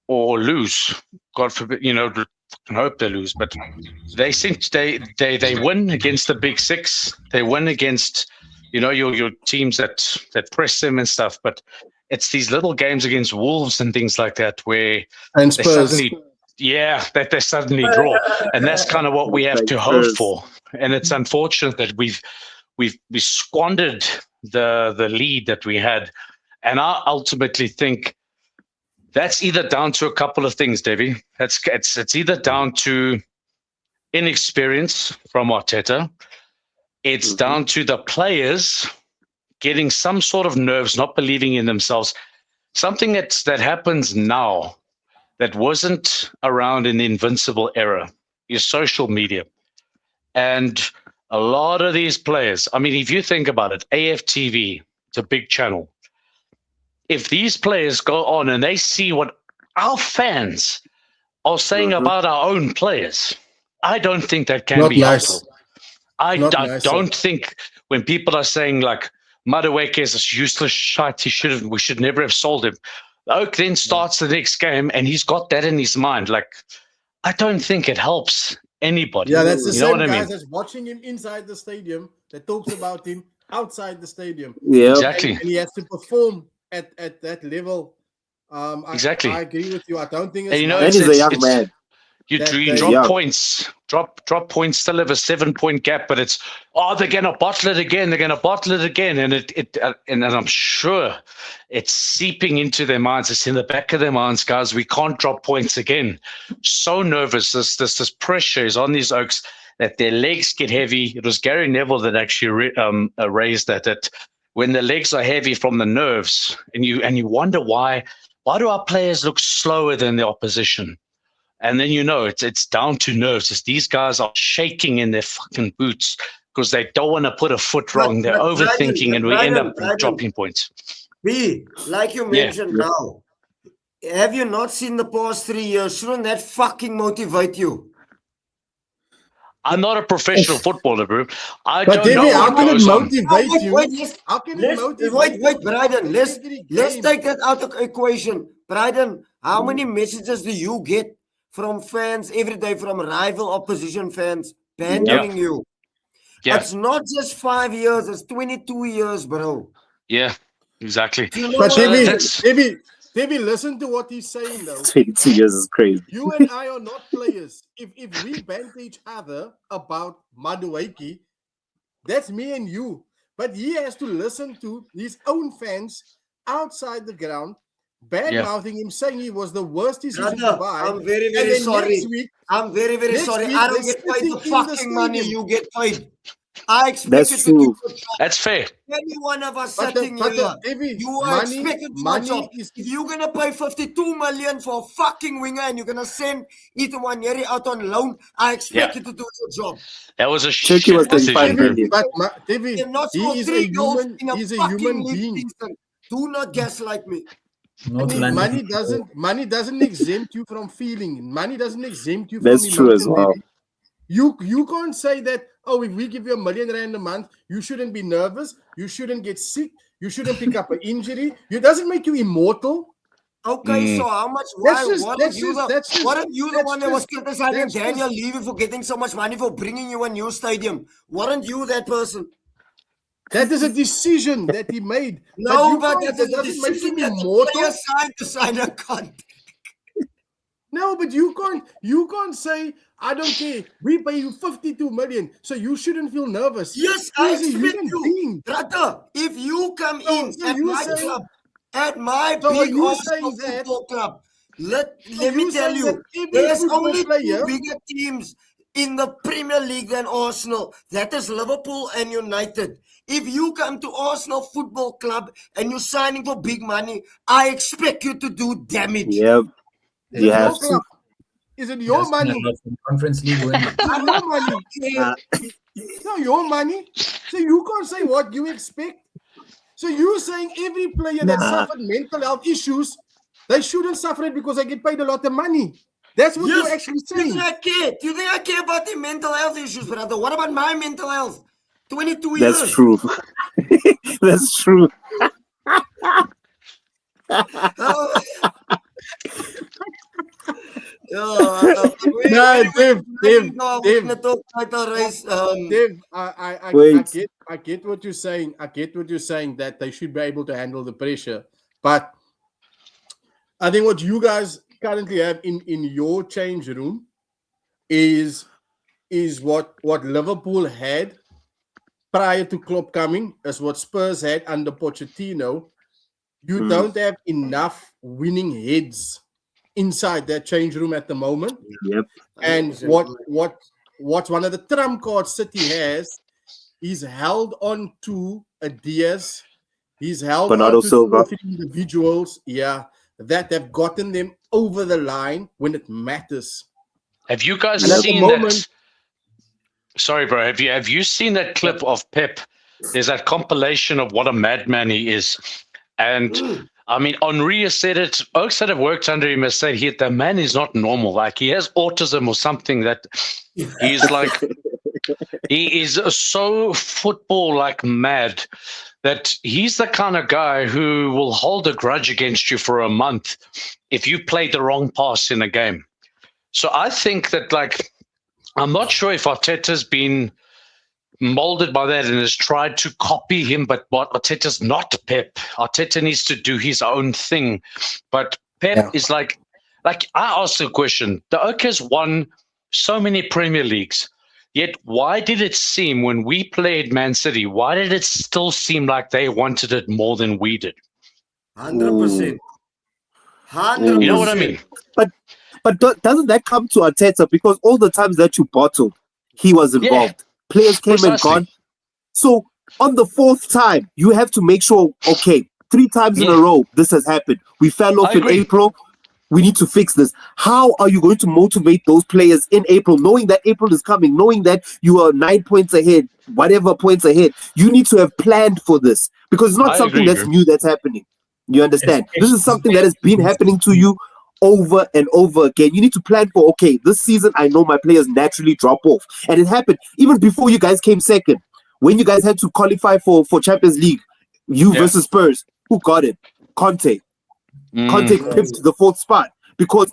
or lose. God forbid, I hope they lose, but they seem they win against the big 6. They win against your teams that press them and stuff. But it's these little games against Wolves and things like that where And they Spurs. they suddenly draw, and that's kind of what we have to hope for. And it's unfortunate that we squandered the lead that we had, and I ultimately think that's either down to a couple of things, Davey. It's either down to inexperience from Arteta. It's down to the players getting some sort of nerves, not believing in themselves. Something that happens now that wasn't around in the Invincible era is social media. And a lot of these players, I mean, if you think about it, AFTV, it's a big channel. If these players go on and they see what our fans are saying about our own players, I don't think that can be helpful. I don't think when people are saying like Madueke is this useless shite, we should never have sold him. Oak then starts the next game and he's got that in his mind. Like, I don't think it helps anybody. Yeah, that's the same guys I mean? that's watching him inside the stadium that talks about him outside the stadium. Yeah, Exactly. And he has to perform at that level. Exactly. I agree with you. I don't think it's And and he's a young man. You That- drop yeah. points, drop points, still have a 7-point gap, but it's they're gonna bottle it again. And I'm sure it's seeping into their minds. It's in the back of their minds, guys. We can't drop points again. So nervous. This pressure is on these Oaks that their legs get heavy. It was Gary Neville that actually raised that when the legs are heavy from the nerves, and you wonder why do our players look slower than the opposition? And then it's down to nerves. It's these guys are shaking in their fucking boots because they don't want to put a foot wrong. They're overthinking, and we end up dropping points. B, like you mentioned now, have you not seen the past 3 years? Shouldn't that fucking motivate you? I'm not a professional footballer, bro. I But don't Davey, know how what can it goes on. motivate you? Let's, How can it motivate wait, you? Bryden. Let's Game. take that out of equation. Bryden, how many messages do you get from fans every day, from rival opposition fans bantering you? Yeah, It's not just 5 years; it's 22 years, bro. yeah, exactly. Do you know But what So I mean? that's Davey, listen to what he's saying though. 22 years is crazy. You and I are not players. If we banter each other about Madueke, that's me and you. But he has to listen to his own fans outside the ground, bad mouthing him, saying he was the worst decision to Brother, buy. I'm very, And very then sorry. next week, I'm very, very next sorry. week I don't they're get paid sitting the in the fucking money stadium. you get paid. I expect That's you to true. do your job. that's fair. Any one of us But sitting here, Davey, you are expected to do your job. If you're gonna pay 52 million for a fucking winger and you're gonna send Ethan Wanyeri out on loan, I expect you to do your job. That was a Turkey shit was 35 decision, bro. million. But Davey, You're not he score is 3 a goals human. in a He's a fucking human league being. season. Do not gaslight me. Not Money London. doesn't exempt you from feeling. Money doesn't exempt you That's from true emotion. as well. Davey. You can't say that, oh, if we give you R1 million a month, you shouldn't be nervous, you shouldn't get sick, you shouldn't pick up an injury. It doesn't make you immortal. Okay, so how much? That's Why? just- What that's if you just- the? that's just- What if you the that's one that was just- criticizing that's Daniel just- Levy for getting so much money for bringing you a new stadium? Weren't you that person? That is a decision that he made. No, you but can't- that's a doesn't make decision him that the immortal. player signed to sign a contract. No, but you can't say, I don't care. We pay you 52 million, so you shouldn't feel nervous. Yes, I He's a expect human you. being. Brother, if you come in so at you my saying- club, at my So are big you Arsenal saying that- football club, let you me tell saying you, that every there's football only player- two bigger teams in the Premier League than Arsenal. That is Liverpool and United. If you come to Arsenal Football Club and you're signing for big money, I expect you to do damage. Yep. Is You it have your to. club? Is it your That's money? not a Conference League win. Is it your money? It's not your money. So you can't say what you expect. So you're saying every player that Nah. suffered mental health issues, they shouldn't suffer it because they get paid a lot of money. That's what you're actually Do you saying. think I care? Do you think I care about the mental health issues, brother? What about my mental health? 22 That's years. true. That's true. Nah, Dave, Dave, Dave, I Wait. get what you're saying. I get what you're saying, that they should be able to handle the pressure. But I think what you guys currently have in your change room is what Liverpool had prior to Klopp coming, is what Spurs had under Pochettino. You don't have enough winning heads inside that change room at the moment. Yep. And what's one of the trump cards City has, he's held on to a Diaz. He's held Bernardo on to Silva. 2 or 3 individuals, that have gotten them over the line when it matters. Have you guys And at the seen moment- that? Sorry, bro. Have you seen that clip of Pep? There's that compilation of what a madman he is, and I mean, Henri has said it. Oaks that have worked under him has said the man is not normal. Like he has autism or something. That he's like he is so football like mad that he's the kind of guy who will hold a grudge against you for a month if you played the wrong pass in a game. So I think that, like, I'm not sure if Arteta's been molded by that and has tried to copy him, but what Arteta's not Pep. Arteta needs to do his own thing. But Pep is like I asked the question, the Oak has won so many Premier Leagues, yet why did it seem when we played Man City, why did it still seem like they wanted it more than we did? 100%. 100%. You know what I mean? But doesn't that come to Arteta? Because all the times that you bottled, he was involved. Players came and Precisely. gone. So on the 4th time, you have to make sure, okay, 3 times in a row, this has happened. We fell off I in agree. April. We need to fix this. How are you going to motivate those players in April, knowing that April is coming, knowing that you are 9 points ahead, whatever points ahead? You need to have planned for this, because it's not I something agree, that's bro. new that's happening. You understand? This is something that has been happening to you over and over again. You need to plan for, okay, this season I know my players naturally drop off. And it happened even before you guys came second. When you guys had to qualify for Champions League, you versus Spurs, who got it? Conte. Conte pipped the 4th spot because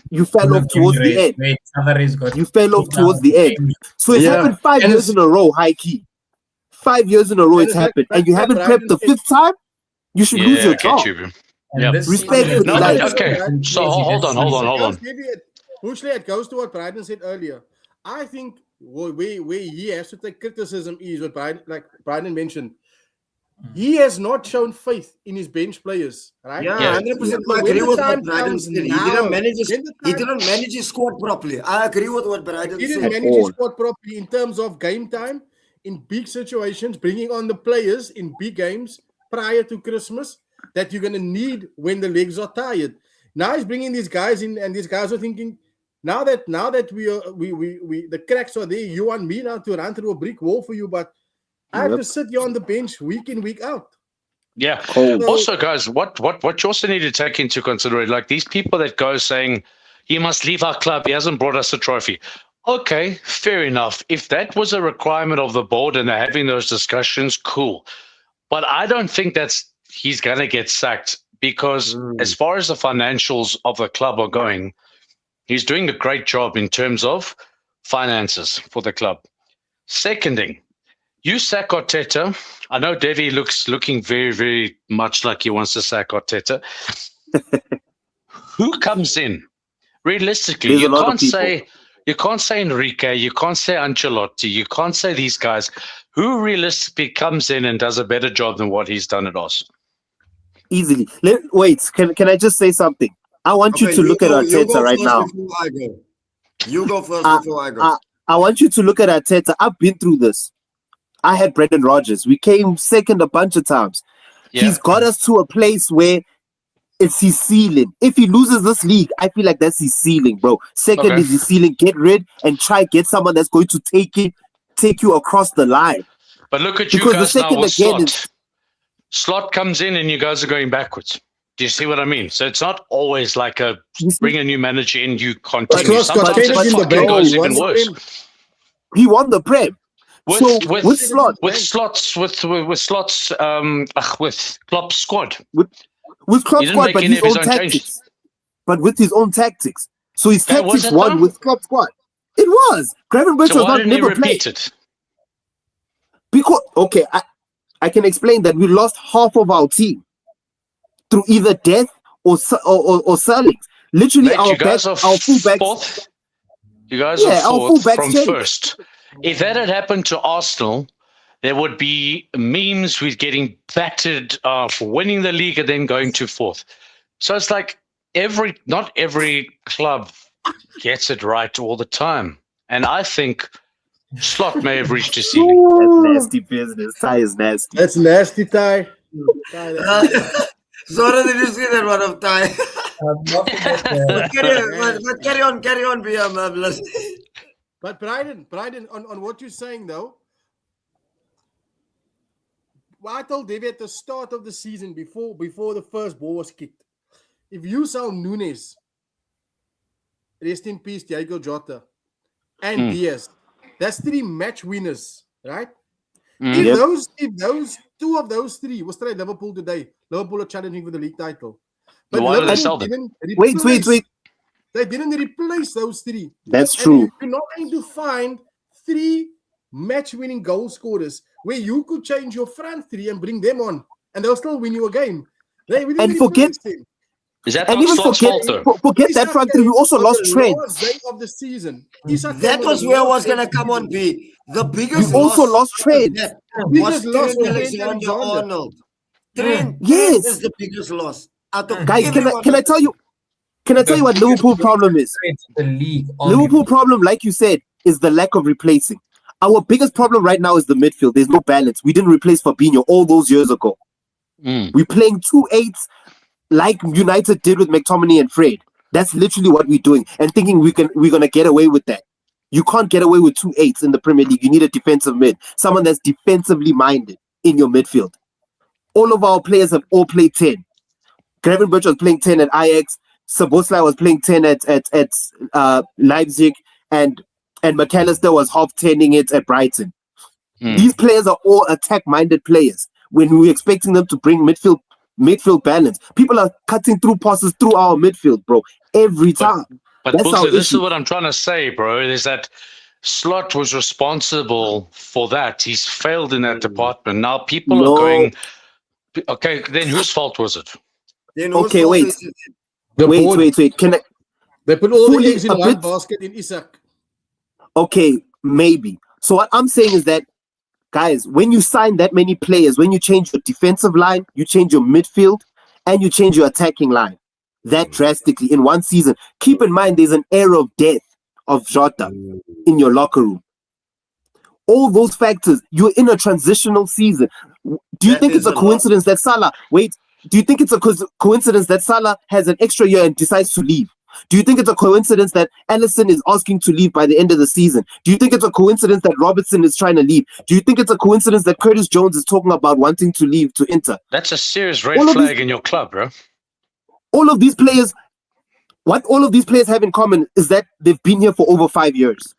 you fell off towards the end. You fell off towards the end. So it's happened 5 years in a row, high key. 5 years in a row it's happened. And you haven't prepped the 5th time, you should lose your job. Respect for the life. Okay, so hold on. Usually it goes to what Bryden said earlier. I think where he has to take criticism is what Bryden mentioned. He has not shown faith in his bench players, right? Yeah, 100%. I agree with what Bryden said. He didn't manage his squad properly. I agree with what Bryden said. He didn't manage his squad properly in terms of game time, in big situations, bringing on the players in big games prior to Christmas that you're going to need when the legs are tired. Now he's bringing these guys in, and these guys are thinking, now that we the cracks are there, you want me now to run through a brick wall for you, but I have to sit here on the bench week in, week out. Yeah. Also, guys, what you also need to take into consideration, like these people that go saying he must leave our club, he hasn't brought us a trophy. Okay, fair enough. If that was a requirement of the board and they're having those discussions, cool. But I don't think he's going to get sacked because as far as the financials of the club are going, he's doing a great job in terms of finances for the club. Seconding, you sack Arteta. I know Devi looking very, very much like he wants to sack Arteta. Who comes in? Realistically, you can't say Enrique, you can't say Ancelotti, you can't say these guys. Who realistically comes in and does a better job than what he's done at us? Easily. Wait, can I just say something? I want you to look at Arteta right now. You go first before I go. I want you to look at Arteta. I've been through this. I had Brendan Rodgers. We came second a bunch of times. Yeah. He's got us to a place where it's his ceiling. If he loses this league, I feel like that's his ceiling, bro. Second is his ceiling. Get rid and try get someone that's going to take you across the line. But look at you guys now with Slot. Slot comes in and you guys are going backwards. Do you see what I mean? So it's not always like bring a new manager in, you continue. Sometimes it goes even worse. He won the Prem. With Klopp's squad. With Klopp's squad, but his own tactics. But with his own tactics. So his tactics won with Klopp's squad. It was. Gravenberch was not never played. Because I can explain that we lost half of our team through either death or selling. Literally, our fullbacks. You guys are fourth from first. If that had happened to Arsenal, there would be memes with getting battered for winning the league and then going to fourth. So it's like not every club gets it right all the time. And I think Slot may have reached his ceiling. That's nasty business. Ty is nasty. That's nasty, Ty. Zora, did you see that one of Ty? Carry on, BM. But Bryden, on what you're saying though, I told David at the start of the season, before the first ball was kicked, if you sell Nunes, rest in peace, Diego Jota, and Diaz, that's 3 match winners, right? If those 2 of those 3 was today Liverpool today, Liverpool are challenging for the league title. But why did they sell them? Wait. They didn't replace those 3. That's true. You're not going to find 3 match-winning goal scorers where you could change your front 3 and bring them on, and they'll still win you a game. Forget that front 3. We also lost Trent. Of the season. That was where I was going to come on, B. The biggest we also lost Trent. Was Trent Alexander-Arnold. Trent is the biggest loss. Guys, can I tell you? Can I tell you what Liverpool problem is? Liverpool problem, like you said, is the lack of replacing. Our biggest problem right now is the midfield. There's no balance. We didn't replace Fabinho all those years ago. We're playing 2 8s like United did with McTominay and Fred. That's literally what we're doing, and thinking we're gonna get away with that. You can't get away with 2 8s in the Premier League. You need a defensive mid, someone that's defensively minded in your midfield. All of our players have all played 10. Gravenberch was playing 10 at Ajax. Szoboszlai was playing 10 at Leipzig, and McAllister was half 10ing it at Brighton. These players are all attack-minded players. When we're expecting them to bring midfield balance, people are cutting through passes through our midfield, bro, every time. But That's also, our this is issue. what I'm trying to say, bro, is that Slot was responsible for that. He's failed in that department. Now people No. are going, okay, then whose fault was it? Then Okay, also wait. is it- The board, Wait. Can I? they put all the Fully eggs in a one bit- basket in Isak. Okay, maybe. So what I'm saying is that, guys, when you sign that many players, when you change your defensive line, you change your midfield, and you change your attacking line, that drastically in one season. Keep in mind, there's an era of death of Jota in your locker room. All those factors, you're in a transitional season. Do you That think it's is a a lot. coincidence that Salah, do you think it's a coincidence that Salah has an extra year and decides to leave? Do you think it's a coincidence that Alisson is asking to leave by the end of the season? Do you think it's a coincidence that Robertson is trying to leave? Do you think it's a coincidence that Curtis Jones is talking about wanting to leave to Inter? That's a serious red All of flag these- in your club, bro. All of these players, what all of these players have in common is that they've been here for over 5 years.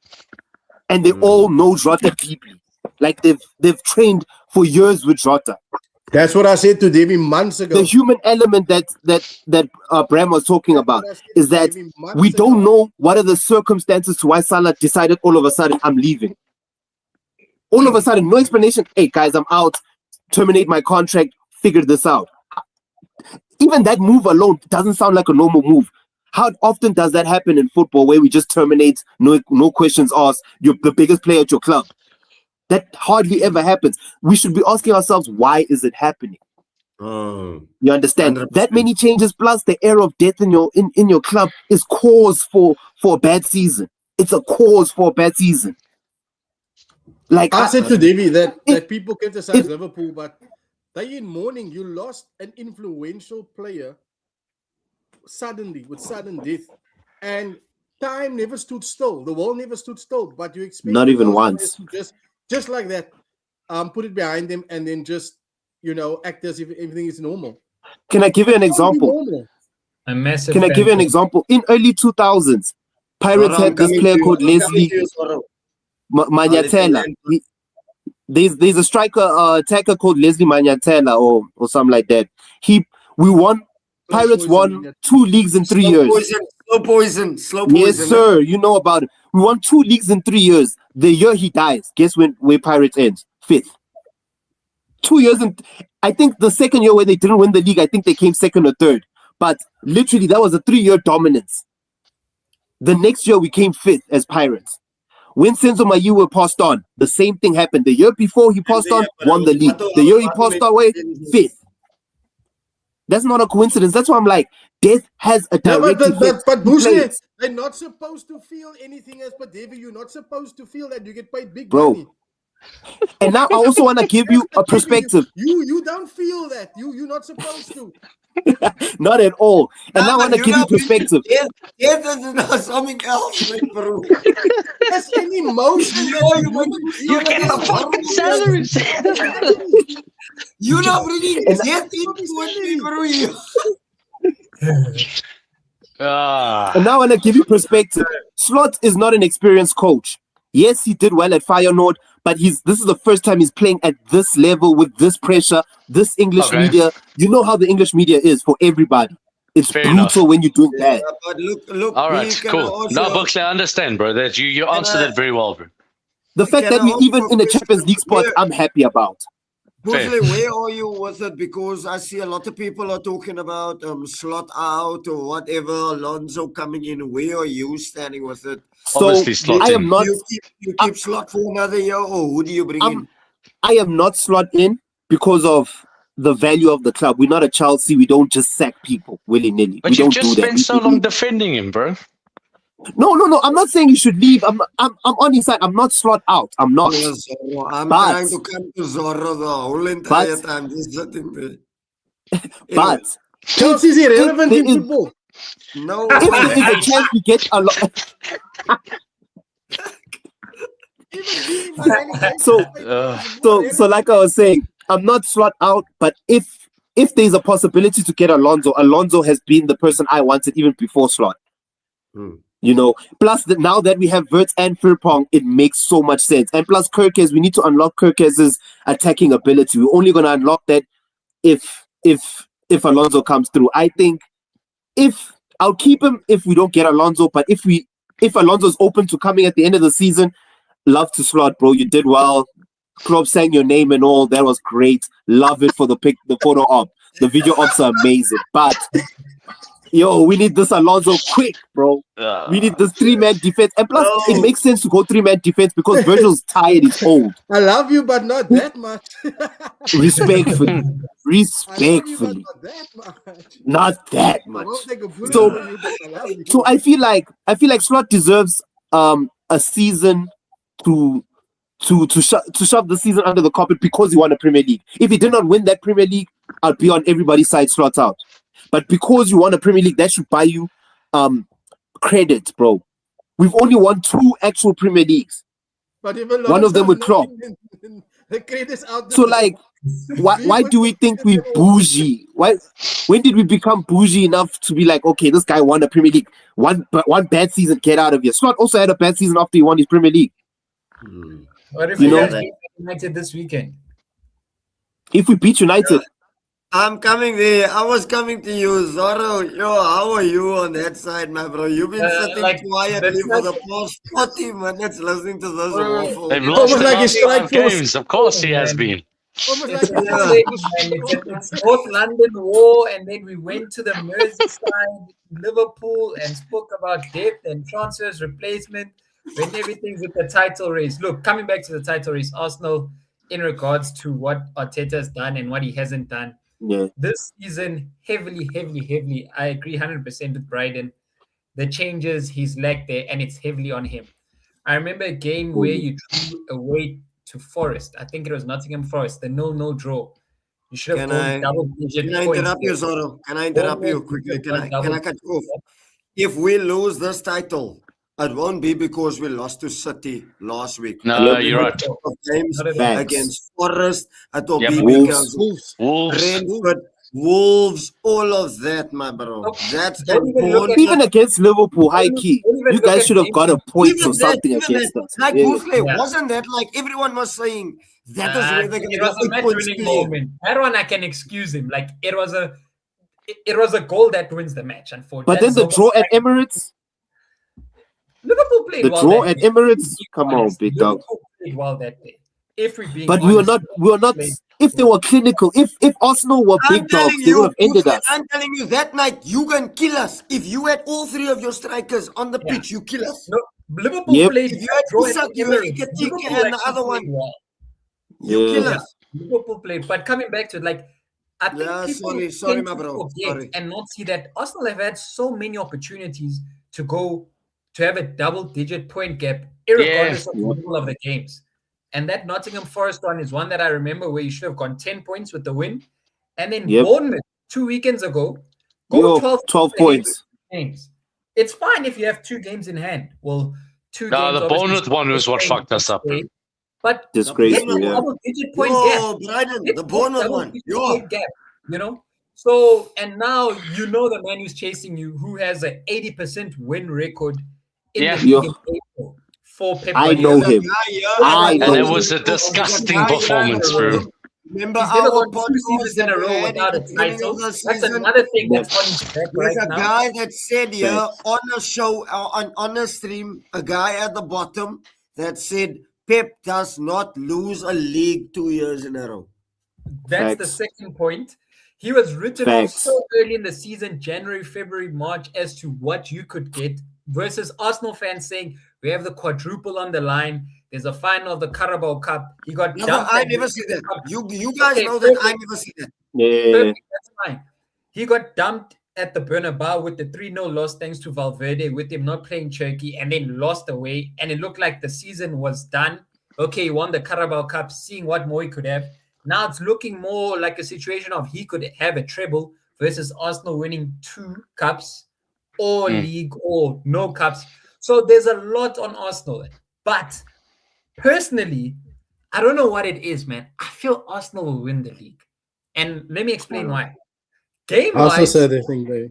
And they all know Jota deeply. Like they've trained for years with Jota. That's what I said to Davey months ago. The human element that Bram was talking about That's what I said is to that Davey months we don't ago. know what are the circumstances to why Salah decided all of a sudden I'm leaving. All of a sudden, no explanation. Hey guys, I'm out. Terminate my contract. Figure this out. Even that move alone doesn't sound like a normal move. How often does that happen in football where we just terminate, no questions asked, you're the biggest player at your club? That hardly ever happens. We should be asking ourselves, why is it happening? Oh. You understand? 100%. That many changes plus the era of death in your club is cause for a bad season. It's a cause for a bad season. Like I said to Davey that It- people criticize it- Liverpool, but they in mourning, you lost an influential player suddenly with sudden death. And time never stood still. The world never stood still. But you expect Not even those once. players to just like that, put it behind them and then just act as if everything is normal. can I give you an It can't be example? normal. A massive. Can I give you an fan. example? In early 2000s, Pirates Zoro, I'm had this coming player to you. called I'm coming Leslie to you, Zoro. Magnatella. There's a striker attacker called Leslie Magnatella or something like that. We won. Pirates won 2 leagues in 3 years. Slow poison. Yes, sir. You know about it. We won 2 leagues in 3 years. The year he dies, guess where Pirates ends? 5th. 2 years and I think the second year where they didn't win the league, I think they came 2nd or 3rd. But literally, that was a 3-year dominance. The next year we came 5th as Pirates. When Senzo Mayiwa passed on, the same thing happened. The year before he passed on, won the league. The year he passed away, 5th. That's not a coincidence. That's why I'm like, death has a Yeah, direct effect. but on Bush, players. they're not supposed to feel anything as per Davey. You're not supposed to feel that you get paid big Bro, money. And now I also want to give you a perspective. You don't feel that. You're not supposed to. Not at all. And now I want to but give you know, perspective. Death is not something else, right, bro. That's an emotion. You get a fucking salary. You're not bringing death into it, bro. And now I want to give you perspective. Slot is not an experienced coach. Yes, he did well at Feyenoord, but this is the first time he's playing at this level with this pressure, this English media. You know how the English media is for everybody. It's Fair brutal enough. when you're doing that. But look. All we right, can cool. also- No, Buxley, I understand, bro. That you answered that very well, bro. The fact Can that I we're also even in the Champions League spot, Yeah. I'm happy about. Mostly, where are you with it? Because I see a lot of people are talking about Slot out or whatever, Alonso coming in. Where are you standing with it? So Obviously, Slot I in. am not. You keep Slot for another year, or who do you bring in? I am not Slot in because of the value of the club. We're not a Chelsea. We don't just sack people willy nilly. But We you don't just do that. spent so long defending him, bro. No. I'm not saying you should leave. I'm on his side. I'm not Slot out. I'm not. Yes, Zorro. I'm But- trying to come to Zorro the whole entire But- time, just sitting there. But Chelsea's irrelevant There in is- football. No, if there is a chance we get a lot, so like I was saying, I'm not Slot out. But if if there's a possibility to get Alonso, Alonso has been the person I wanted even before Slot. You know, plus now that we have Wirtz and Frimpong, it makes so much sense. And plus Kerkez, we need to unlock Kerkez's attacking ability. We're only going to unlock that if Alonso comes through. I think if I'll keep him if we don't get Alonso, but if Alonso's open to coming at the end of the season, love to Slot, bro. You did well. Klopp sang your name and all. That was great. Love it for the photo op. The video ops are amazing. But yo, we need this Alonso quick, bro. We need this 3-man defense. And plus, it makes sense to go 3-man defense because Virgil's tired, he's old. I love you, but not that much. Respectfully. I love you, Respectfully. but not that much. Not that I much. won't take a bullet So- for you, but I love you. So I feel like Slot deserves a season to shove the season under the carpet because he won a Premier League. If he did not win that Premier League, I'd be on everybody's side. Slot out. But because you won a Premier League, that should buy you credit, bro. We've only won 2 actual Premier Leagues. But if One of them with Klopp. The credit's out. So like, why do we think we bougie? When did we become bougie enough to be like, okay, this guy won a Premier League? One bad season, get out of here. Slot also had a bad season after he won his Premier League. What if You we know- get United this weekend? If we beat United, I'm coming there. I was coming to you, Zorro. Yo, how are you on that side, my bro? You've been sitting like, quietly that's for not- the past 40 minutes listening to this waffle. They've Almost lost like the a last strike 5 force. games. Of course he has been. Almost It's, like it's North London war, and then we went to the Merseyside, Liverpool, and spoke about depth and transfers, replacement, when everything's with the title race. Look, coming back to the title race, Arsenal, in regards to what Arteta's done and what he hasn't done, yeah, this season, heavily, I agree 100% with Bryden. The changes he's lacked there, and it's heavily on him. I remember a game where you drew away to Forest. I think it was Nottingham Forest, the 0-0 draw. You should have Can I- gone double-digit Can I points. interrupt you, Zorro? Can I interrupt you quickly? Can I cut you off? If we lose this title, it won't be because we lost to City last week. No, It will be you're right. because of games Not at all. Facts. against Forest. It will Yep. be Wolves. because of Wolves. Wolves. Brentford, Wolves, all of that, my bro. No, That's don't even look at- even against Liverpool, high key, Don't even you look guys at should have games. got a point Even or something even against that, us. like Yeah. Wolfley, Yeah. wasn't that like everyone was saying that is where they're going to it was a get 8 points match-winning clear. moment. That one I can excuse him. Like it was a goal that wins the match. Unfortunately, But then the draw at Emirates, Liverpool played the well. draw that at day. Emirates, come on, Honest, big dog. Liverpool played well that day. If we're being But we were honest, not. If they were clinical, if Arsenal were I'm big dogs, telling they would you, have ended Wolfley, us. I'm telling you, that night you can kill us. If you had all 3 of your strikers on the Yeah. pitch, you kill us. No, Liverpool Yep. played. If you had draw at Isak, you had Emirates. Iketika Liverpool and the actually other played one. well. You kill Yeah. us. Liverpool played, but coming back to it, like I think Yeah, people sorry, tend my to bro. forget Sorry. and not see that Arsenal have had so many opportunities to have a double-digit point gap, irregardless of the middle of the games. And that Nottingham Forest one is one that I remember where you should have gone 10 points with the win, and then Yep. Bournemouth 2 weekends ago go Yo, 12 points. games. It's fine if you have 2 games in hand. Well, 2 No, games. the obviously, Bournemouth one was what fucked us up. But Disgraceful, get a yeah. double-digit point gap. Yo, Bryden, It's the Bournemouth double one. digit Yo. point gap, you know. So and now you know the man who's chasing you, who has an 80% win record in Yeah. the league Yo. in April for Pep I Guardiola. know him. I And know it him. was a disgusting Yeah, performance, yeah. bro. Remember He's never our gone 2 podcast seasons in that a we row had without a at the beginning title. of the That's season? another thing that's on his back There's right a now. guy that said here Facts. on a show, on a stream, a guy at the bottom that said Pep does not lose a league 2 years in a row. That's the Facts. second point. He was written off Facts. so early in the season, January, February, March, as to what you could get, versus Arsenal fans saying we have the quadruple on the line. There's a final of the Carabao Cup. He got Never, dumped. I at never the see that. Cup. You guys Okay, know that I perfect. never see that. Yeah. Perfect, that's fine. He got dumped at the Bernabeu with the 3-0 loss thanks to Valverde, with him not playing Turkey, and then lost away. And it looked like the season was done. Okay, he won the Carabao Cup, seeing what more he could have. Now it's looking more like a situation of he could have a treble versus Arsenal winning 2 cups or league or no cups. So there's a lot on Arsenal. But personally, I don't know what it is, man. I feel Arsenal will win the league. And let me explain why. Game I also wise, said I think they.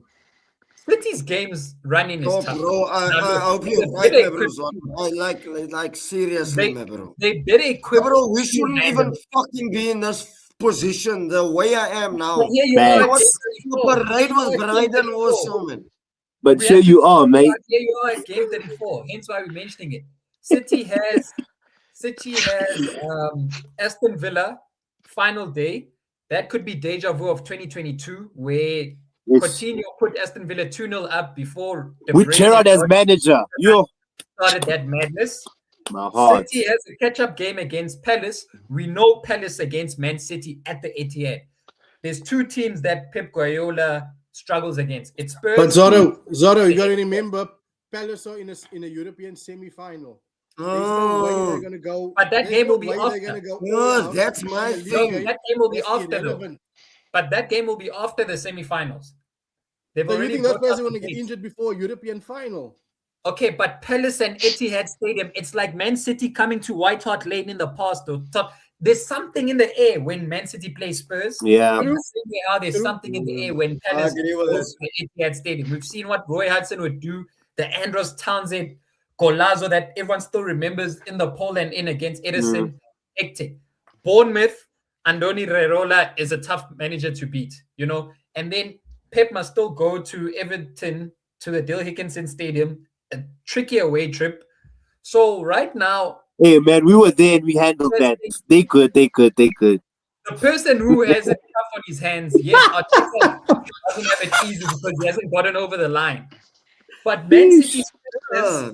City's games running is Oh, tough. bro, Now, I look, hope they're you're right, better my bro. equipped- I like seriously, my bro. they better Yeah, equipped. bro, we to shouldn't handle even it. fucking be in this position the way I am But now. here you Man. are, I was game super 34. right Here you with are at Brian game 34. also, man. But We here have to you are, talk mate. about- Here you are at game 34. Hence why we're mentioning it. City has Aston Villa final day. That could be deja vu of 2022, where Yes. Coutinho put Aston Villa 2-0 up before De With Bruyne Gerrard as manager. Yo, started that madness. my heart. City has a catch-up game against Palace. We know Palace against Man City at the Etihad. There's two teams that Pep Guardiola struggles against. It's Spurs. But Zorro, you gotta remember, Palace are in a European semi-final. There's no way Oh, they're gonna go. But that there's game no will be way after. they're gonna go. no, all out that's in my a league No, thing. that game will be That's after though. irrelevant. But that game will be after the semi-finals. They've So you already think those brought players up are gonna the get dates. injured before European final? Okay, but Palace and Etihad Stadium, it's like Man City coming to White Hart Lane in the past. Though. So there's something in the air when Man City plays Spurs. Yeah. In the same way how there's something in the air when I Palace agree with goes to the Etihad Stadium. We've seen what Roy Hudson would do, the Andros Townsend golazo that everyone still remembers in the Poland in against Edison. Hectic. Bournemouth, Andoni Raiola is a tough manager to beat, you know. And then Pep must still go to Everton to the Dale Hickinson Stadium, a tricky away trip. So right now, Hey, man, we were there and we handled that. They good. the person who has it tough on his hands, yes, Arteta doesn't have it easy because he hasn't gotten over the line. But Man City, Uh,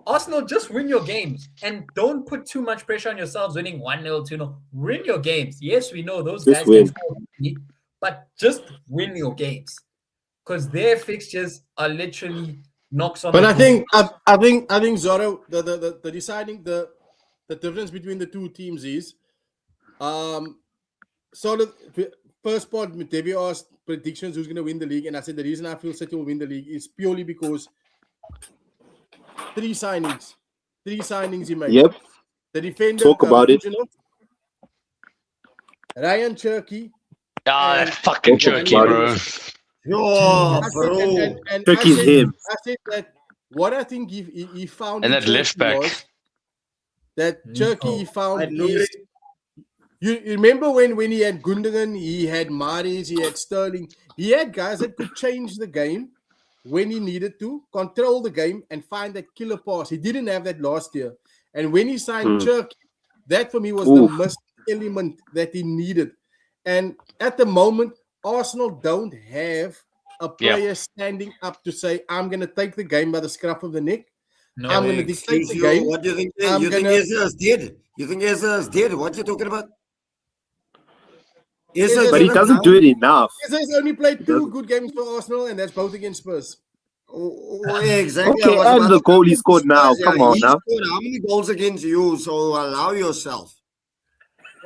Arsenal, just win your games and don't put too much pressure on yourselves winning 1-0, 2-0. Win your games. Yes, we know those Just guys win. can score quickly, but just win your games because their fixtures are literally knocks on. But the I door. think Zorro, the deciding the difference between the two teams is sort of first part Debbie asked predictions who's gonna win the league, and I said the reason I feel City will win the league is purely because three signings he made. Yep. The defender Talk about it. Fujinov, Ryan Cherky. Ah, And- fucking Talk jerky, about bro. yo, I said- bro. and Turkey's him. I said that what I think he found And in that left Turkey back. was that Turkey he I found knew is it. you remember when he had Gundogan, he had Mahrez, he had Sterling, he had guys that could change the game when he needed to, control the game and find that killer pass. He didn't have that last year. And when he signed Turkey, that for me was the Oof. must element that he needed. And at the moment, Arsenal don't have a player standing up to say, I'm going to take the game by the scruff of the neck. No, I'm going to dictate Excuse the you, game. what do you think? I'm You think gonna- Eza is dead? You think Eza is dead? What you talking about? Eza- But he doesn't do it enough. He's only played two doesn't. good games for Arsenal, and that's both against Spurs. Oh, yeah, exactly. Okay, I was and about the to- goal he scored now. Yeah, Come on he now. scored how many goals against you? So allow yourself.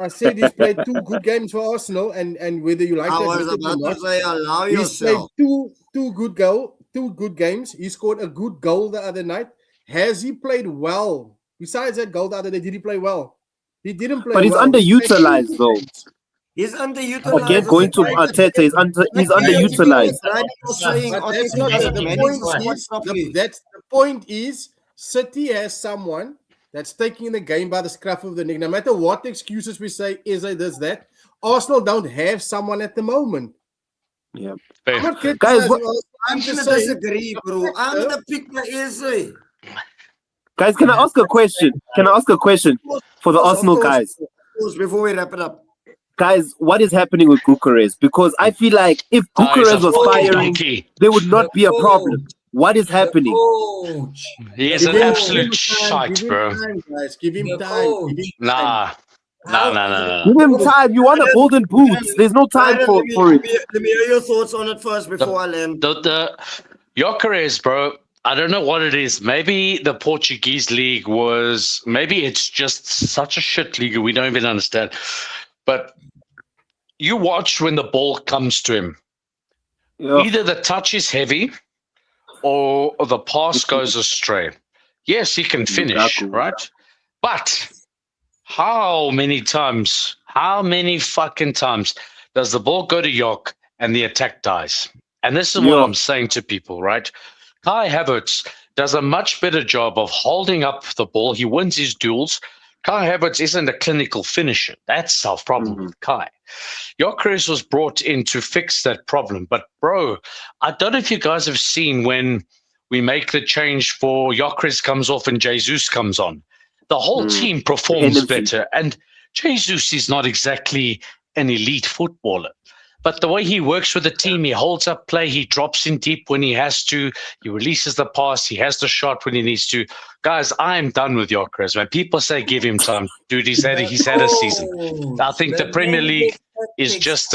I said he's played two good games for Arsenal, and whether you like I that was with it or about not, to say allow he's played yourself. two good games. He scored a good goal the other night. Has he played well? Besides that goal the other day, did he play well? He didn't play But he's well. underutilized, though. He's underutilized. Again, going to Arteta, he's underutilized. Right, you're saying But Arteta that's not doesn't the manage point. the squad Is, properly. that's the point. Is City has someone that's taking the game by the scruff of the neck. No matter what excuses we say, Eze does that. Arsenal don't have someone at the moment. Yeah. I'm not Guys, criticizing what- Arsenal. I'm I'm just gonna saying. disagree, bro. I'm gonna pick the Eze. Guys, can I ask a question? For the Arsenal guys? Before we wrap it up. Guys, what is happening with Bucharest? Because I feel like if Ah, he's a Bucharest was fucking firing, donkey. there would not be a problem. What is happening? Coach. He is Give an him absolute time, shite, give him bro. time, guys. Give him The time. coach. Give him time. Nah. Give him time. You want a golden boots. There's no time Brandon, for it. Let me hear your thoughts on it first before I land. The Gyökeres, bro. I don't know what it is. Maybe the Portuguese league was. Maybe it's just such a shit league we don't even understand. But you watch when the ball comes to him. Yeah. Either the touch is heavy, or the pass goes astray. Yes, he can finish, Lukaku. right? But how many fucking times does the ball go to York and the attack dies. And this is what Yeah. I'm saying to people, right? Kai Havertz does a much better job of holding up the ball. He wins his duels. Kai Havertz isn't a clinical finisher. That's our problem with Kai. Gyökeres was brought in to fix that problem. But, bro, I don't know if you guys have seen when we make the change for Gyökeres comes off and Jesus comes on. The whole team performs Energy. better. And Jesus is not exactly an elite footballer. But the way he works with the team, he holds up play, he drops in deep when he has to, he releases the pass, he has the shot when he needs to. Guys, I'm done with Gyökeres. When people say give him time, dude, he's had a season. I think the Premier League is just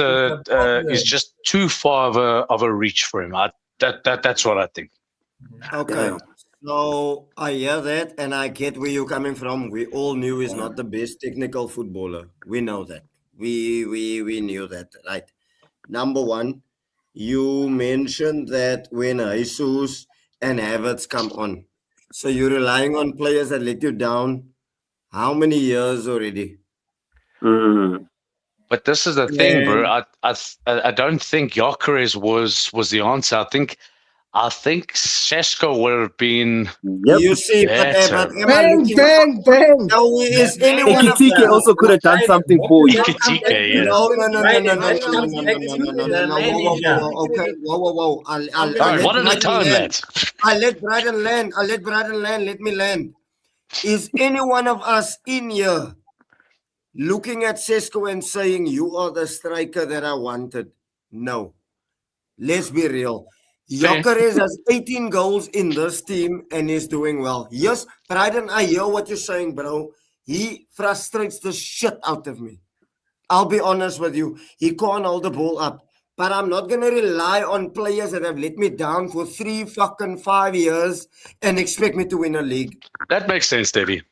too far of a reach for him. That's what I think. Okay. Yeah. So I hear that and I get where you're coming from. We all knew he's not the best technical footballer. We know that. We knew that, right? Number one, you mentioned that when Jesus and Havertz come on. So you're relying on players that let you down. How many years already? Mm. But this is the thing, bro. I don't think Gyökeres was the answer. I think Šeško would have been. Yep. You see, but Better. am I Bang, looking? bang, bang. Now, is anyone of Ekitike them? also could have done something for you. Ekitike, yeah. No. Okay, whoa. All right, one at a time, lads. I'll let Bryden land. Let me land. Is any one of us in here looking at Šeško and saying, you are the striker that I wanted? No. Let's be real. Gyökeres has 18 goals in this team and is doing well. Yes, Bryden, I hear what you're saying, bro. He frustrates the shit out of me. I'll be honest with you. He can't hold the ball up. But I'm not going to rely on players that have let me down for 5 years and expect me to win a league. That makes sense, Davey.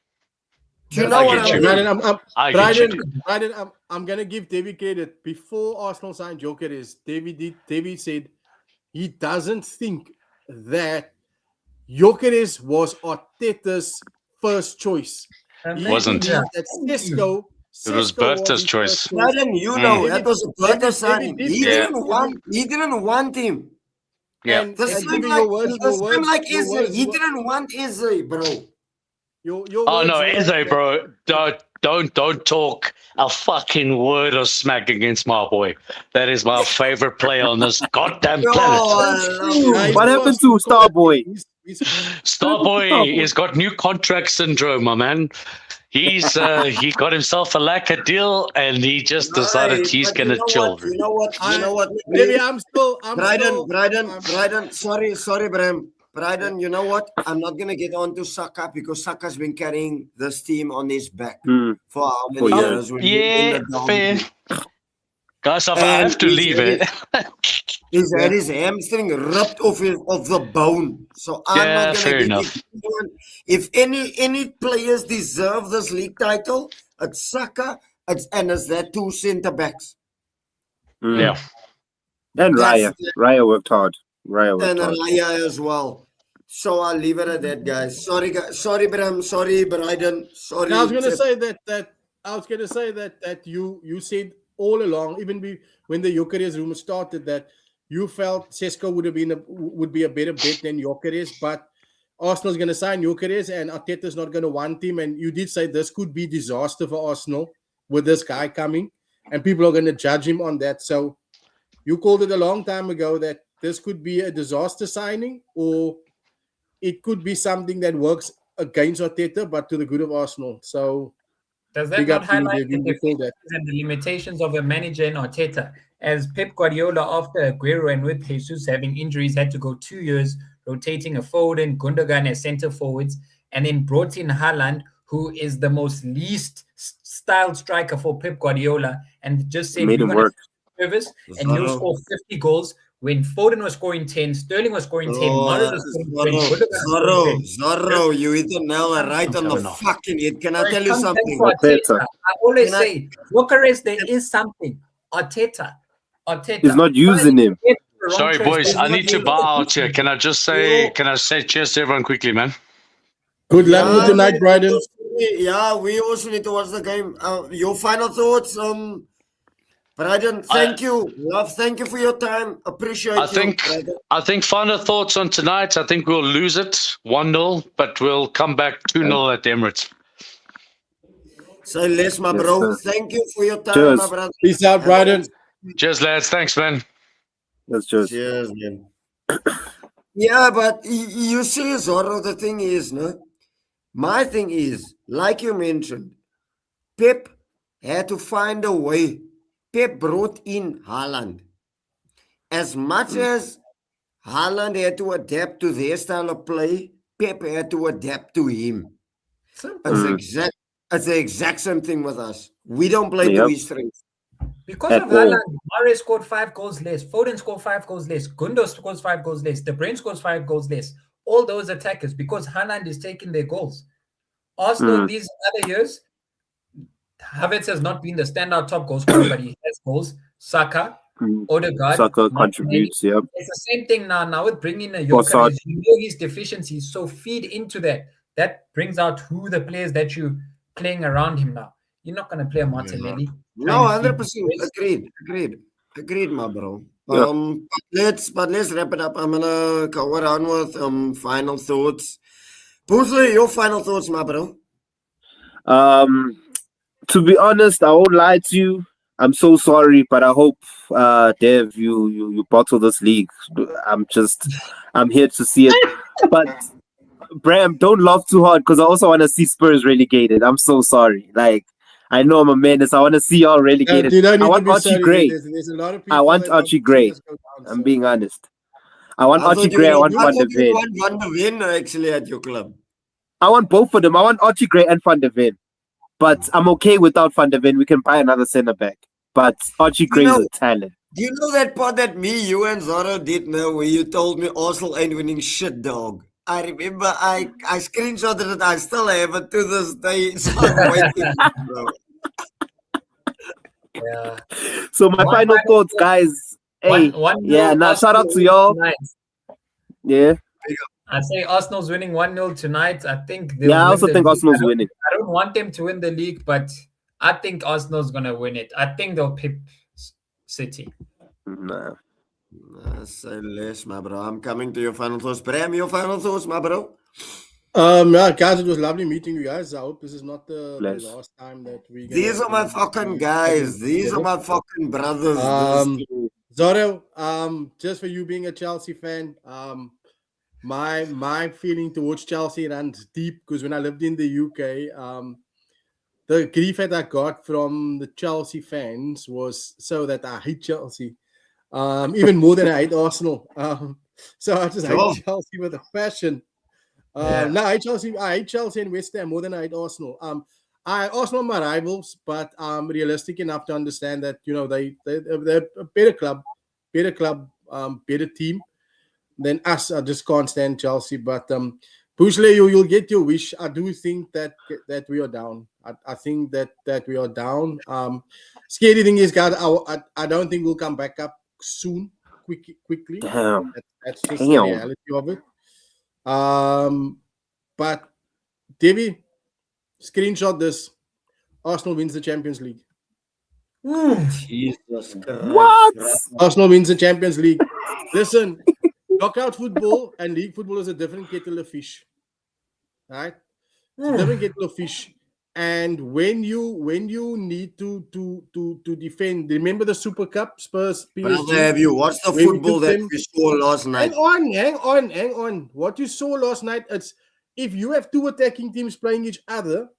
Do you know I what get I you. mean? Bryden, I'm gonna give David credit. Before Arsenal signed Gyökeres, David said he doesn't think that Gyökeres was Arteta's first choice. He Wasn't. believed that Šeško It was Šeško Berta's his choice. first choice. Bryden, you know, that was a Berta signing. David- He Yeah. didn't want him. Yeah. And The and same David, like, your words, Eze. He didn't want Eze, bro. your Oh words no, were- Eze, bro. Don't talk a fucking word of smack against my boy. That is my favorite player on this goddamn planet. Guys, What happened to Starboy? he's- Starboy has got new contract syndrome, my man. He's he got himself a lacquer deal and he just decided Right, he's but gonna chill. You know what? Maybe I'm still. Bryden, sorry, Bram. Bryden, you know what? I'm not gonna get on to Saka because Saka's been carrying this team on his back Mm. for how many For years? When we're in Yeah, the down fair. league. Guys, I And have to he's leave very- it. He's had his hamstring ripped off the bone. So I'm Yeah, not fair gonna enough. if any players deserve this league title, it's Saka, and it's that two centre backs. Mm. Yeah. And That's- Raya worked hard. Raya worked And hard. Raya as well. So I'll leave it at that, guys. Sorry, Bram. Sorry, Bryden. Sorry. And I was gonna Chip. say that you said all along, even when the Gyökeres rumor started, that you felt Šeško would be a better bet than Gyökeres, but Arsenal's gonna sign Gyökeres and Arteta's not gonna want him. And you did say this could be disaster for Arsenal with this guy coming, and people are gonna judge him on that. So you called it a long time ago that this could be a disaster signing, or it could be something that works against Arteta, but to the good of Arsenal. So Does that big not up to you, highlight the David. You called that. differences and the limitations of a manager in Arteta? As Pep Guardiola, after Aguero and with Jesus having injuries, had to go 2 years rotating a Foden, Gundogan as centre forwards, and then brought in Haaland, who is the most least styled striker for Pep Guardiola, and just said, Made "You're him gonna work. service and you'll Zorro. score 50 goals." When Foden was scoring 10, Sterling was scoring 10, Mahrez was scoring 20, Gundogan was scoring 10. Zorro, you hit the nail right on the enough. fucking head. Can I When it tell you comes something? down to Arteta. Arteta, I always Can I- say, Gyökeres, there is something. Arteta. He's not using him. Sorry, boys, I need to bow out here. Can I say cheers to everyone quickly, man? Good luck tonight, Bryden. Yeah, we also need to watch the game. Your final thoughts, Bryden, thank you. Love, thank you for your time. Appreciate I you. think Bryden. I think final thoughts on tonight. I think we'll lose it 1-0, but we'll come back 2-0 at the Emirates. Say less, my Yes, bro. sir. Thank you for your time, Cheers. my brother. Peace out, Bryden. Cheers, lads. Thanks, man. That's just Cheers, man. Yeah, but you see, Zorro, the thing is, no? My thing is, like you mentioned, Pep had to find a way. Pep brought in Haaland. As much as Haaland had to adapt to their style of play, Pep had to adapt to him. Simple. It's the exact same thing with us. We don't play to Yep. his strengths. Because At of all. Haaland, Mahrez scored 5 goals less. Foden scored 5 goals less. Gundo scores 5 goals less. De Bruyne scores 5 goals less. All those attackers, because Haaland is taking their goals. Arsenal, these other years, Havertz has not been the standout top goal scorer, but he has goals. Saka, Odegaard, Saka Martinelli. contributes. Yep. It's the same thing now. Now with bringing a Trossard. Gyökeres, you know his deficiencies, so feed into that. That brings out who the players that you playing around him now. You're not going to play a Martinelli. No, trying to feed 100%. the players. Agreed, my bro. Yeah. But let's wrap it up. I'm gonna go around with final thoughts. Boozley, your final thoughts, my bro. To be honest, I won't lie to you. I'm so sorry, but I hope, Dev, you bottle this league. I'm here to see it. But Bram, don't laugh too hard because I also want to see Spurs relegated. I'm so sorry. Like, I know I'm a menace. I want to see y'all relegated. You don't need I to want be Archie sorry. Gray. There's a lot of people I want that Archie see Gray. us go down, I'm so- being honest. I want I Archie thought you Gray. I were- want I Van der thought you Ven. want Van der Ven actually at your club. I want both of them. I want Archie Gray and Van der Ven. But I'm okay without Van der Ven. We can buy another centre back. But Archie Gray is a talent. Do you know that part that me, you, and Zorro did know where you told me Arsenal ain't winning shit, dog? I remember I screenshotted it. I still have it to this day. So I'm waiting, bro. Yeah. So my One final final thoughts, thought. guys. Hey, One yeah, nil now shout out Arsenal to y'all. tonight. Yeah, I say Arsenal's winning 1-0 tonight. I think they'll yeah. I win also the think league. Arsenal's winning. I don't want them to win the league, but I think Arsenal's gonna win it. I think they'll pick City. Nah. Say less, my bro. I'm coming to your final thoughts. Bram, your final thoughts, my bro. Yeah, guys, it was lovely meeting you guys. I hope this is not the Bless. last time that we. These are my fucking guys. These are my fucking brothers. Zorro, just for you being a Chelsea fan, my feeling towards Chelsea runs deep because when I lived in the UK, the grief that I got from the Chelsea fans was so that I hate Chelsea, even more than I hate Arsenal. So I just Sure. hate Chelsea with a passion. Yeah. No, I hate Chelsea and West Ham more than I hate Arsenal. Arsenal are my rivals, but I'm realistic enough to understand that they're a better club, better team than us. I just can't stand Chelsea. But Bushley, you'll get your wish. I do think that we are down. I think that we are down. Scary thing is, guys, I don't think we'll come back up soon, quickly. Damn. That's just the Damn. reality of it. But Davey, screenshot this. Arsenal wins the Champions League. Jesus Christ. What? Arsenal wins the Champions League. Listen, knockout football and league football is a different kettle of fish. Right? It's a different kettle of fish. And when you need to defend, remember the Super Cup, Spurs, PSG. Brother, have you watched the When we football took that them- we saw last night? Hang on. What you saw last night, it's if you have two attacking teams playing each other,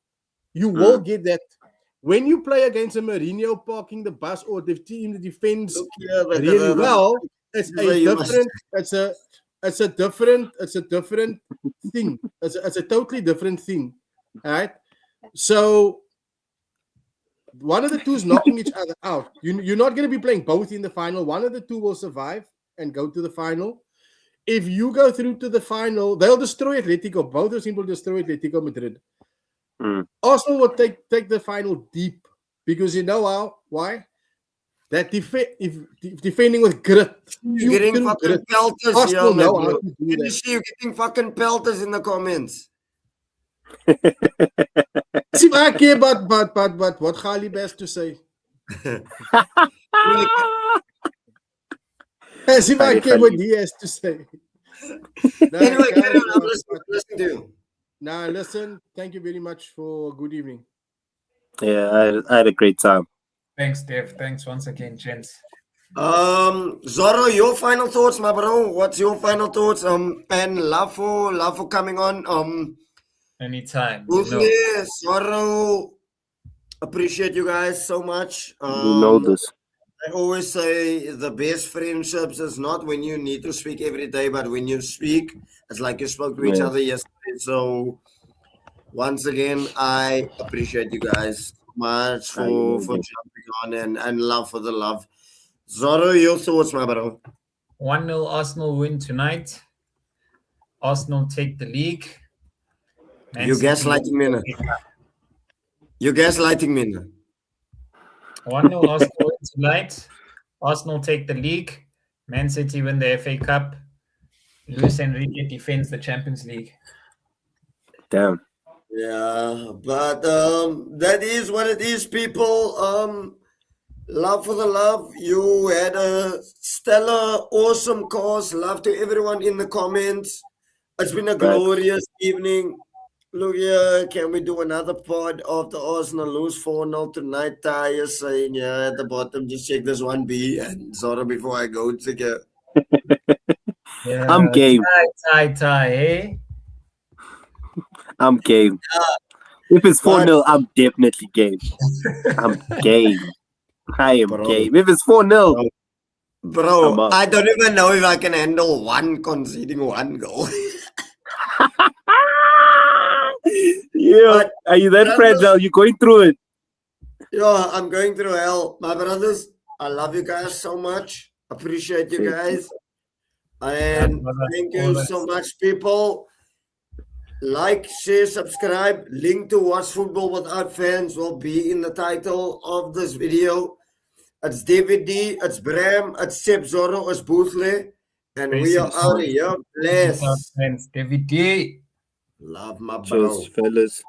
you will get that. When you play against a Mourinho parking the bus or the team that defends Look here, really well, it's This is where you must- it's a different thing. It's a totally different thing. All right. So one of the two is knocking each other out. You're not going to be playing both in the final. One of the two will survive and go to the final. If you go through to the final, they'll destroy Atletico. Both those teams will destroy Atletico Madrid. Arsenal will take the final deep because you know how? Why? That defending with grit. You're getting fucking pelters Arsenal here, know man. how Bro. to do You that. see, you're getting fucking pelters in the comments. See, I care about what Gali best to say. As if I Funny, care what funny. he has to say. No, Anyway, guys, carry on. I'm listening to you. Nah, listen. Thank you very much for a good evening. Yeah, I had a great time. Thanks, Dave. Thanks once again, gents. Zorro, your final thoughts, my bro. What's your final thoughts? And love for coming on. Anytime. You know. Boothly, Zorro, appreciate you guys so much. You know this. I always say the best friendships is not when you need to speak every day, but when you speak, it's like you spoke to each Yeah. other yesterday. So once again, I appreciate you guys so much for jumping on and love for the love. Zorro, your thoughts, my bro. 1-0 Arsenal win tonight. Arsenal take the league. Man You City gaslighting me now. You gaslighting me now. 1-0 Arsenal win tonight. Arsenal take the league. Man City win the FA Cup. Luis Enrique defends the Champions League. Damn. Yeah, but that is what it is, people. Love for the love. You had a stellar, awesome course. Love to everyone in the comments. It's been a glorious evening. Look here, can we do another pod of the Arsenal lose 4-0 tonight? You're saying, yeah, at the bottom, just check this 1B and Zora before I go to get. Yeah, I'm game. Tie, eh? I'm game. If it's 4-0, I'm definitely game. I'm game. I am game. If it's 4-0, Bro, I don't even know if I can handle conceding one goal. Yeah, are you that fragile? You're going through it. Yeah, I'm going through hell. My brothers, I love you guys so much. Appreciate you guys. And thank you so much, people. Like, share, subscribe. Link to Watch Football Without Fans will be in the title of this video. It's David D, it's Bram, it's Sep Zorro, it's Boothly. And we are out of here. Bless. David D. Love my bro. Cheers, fellas.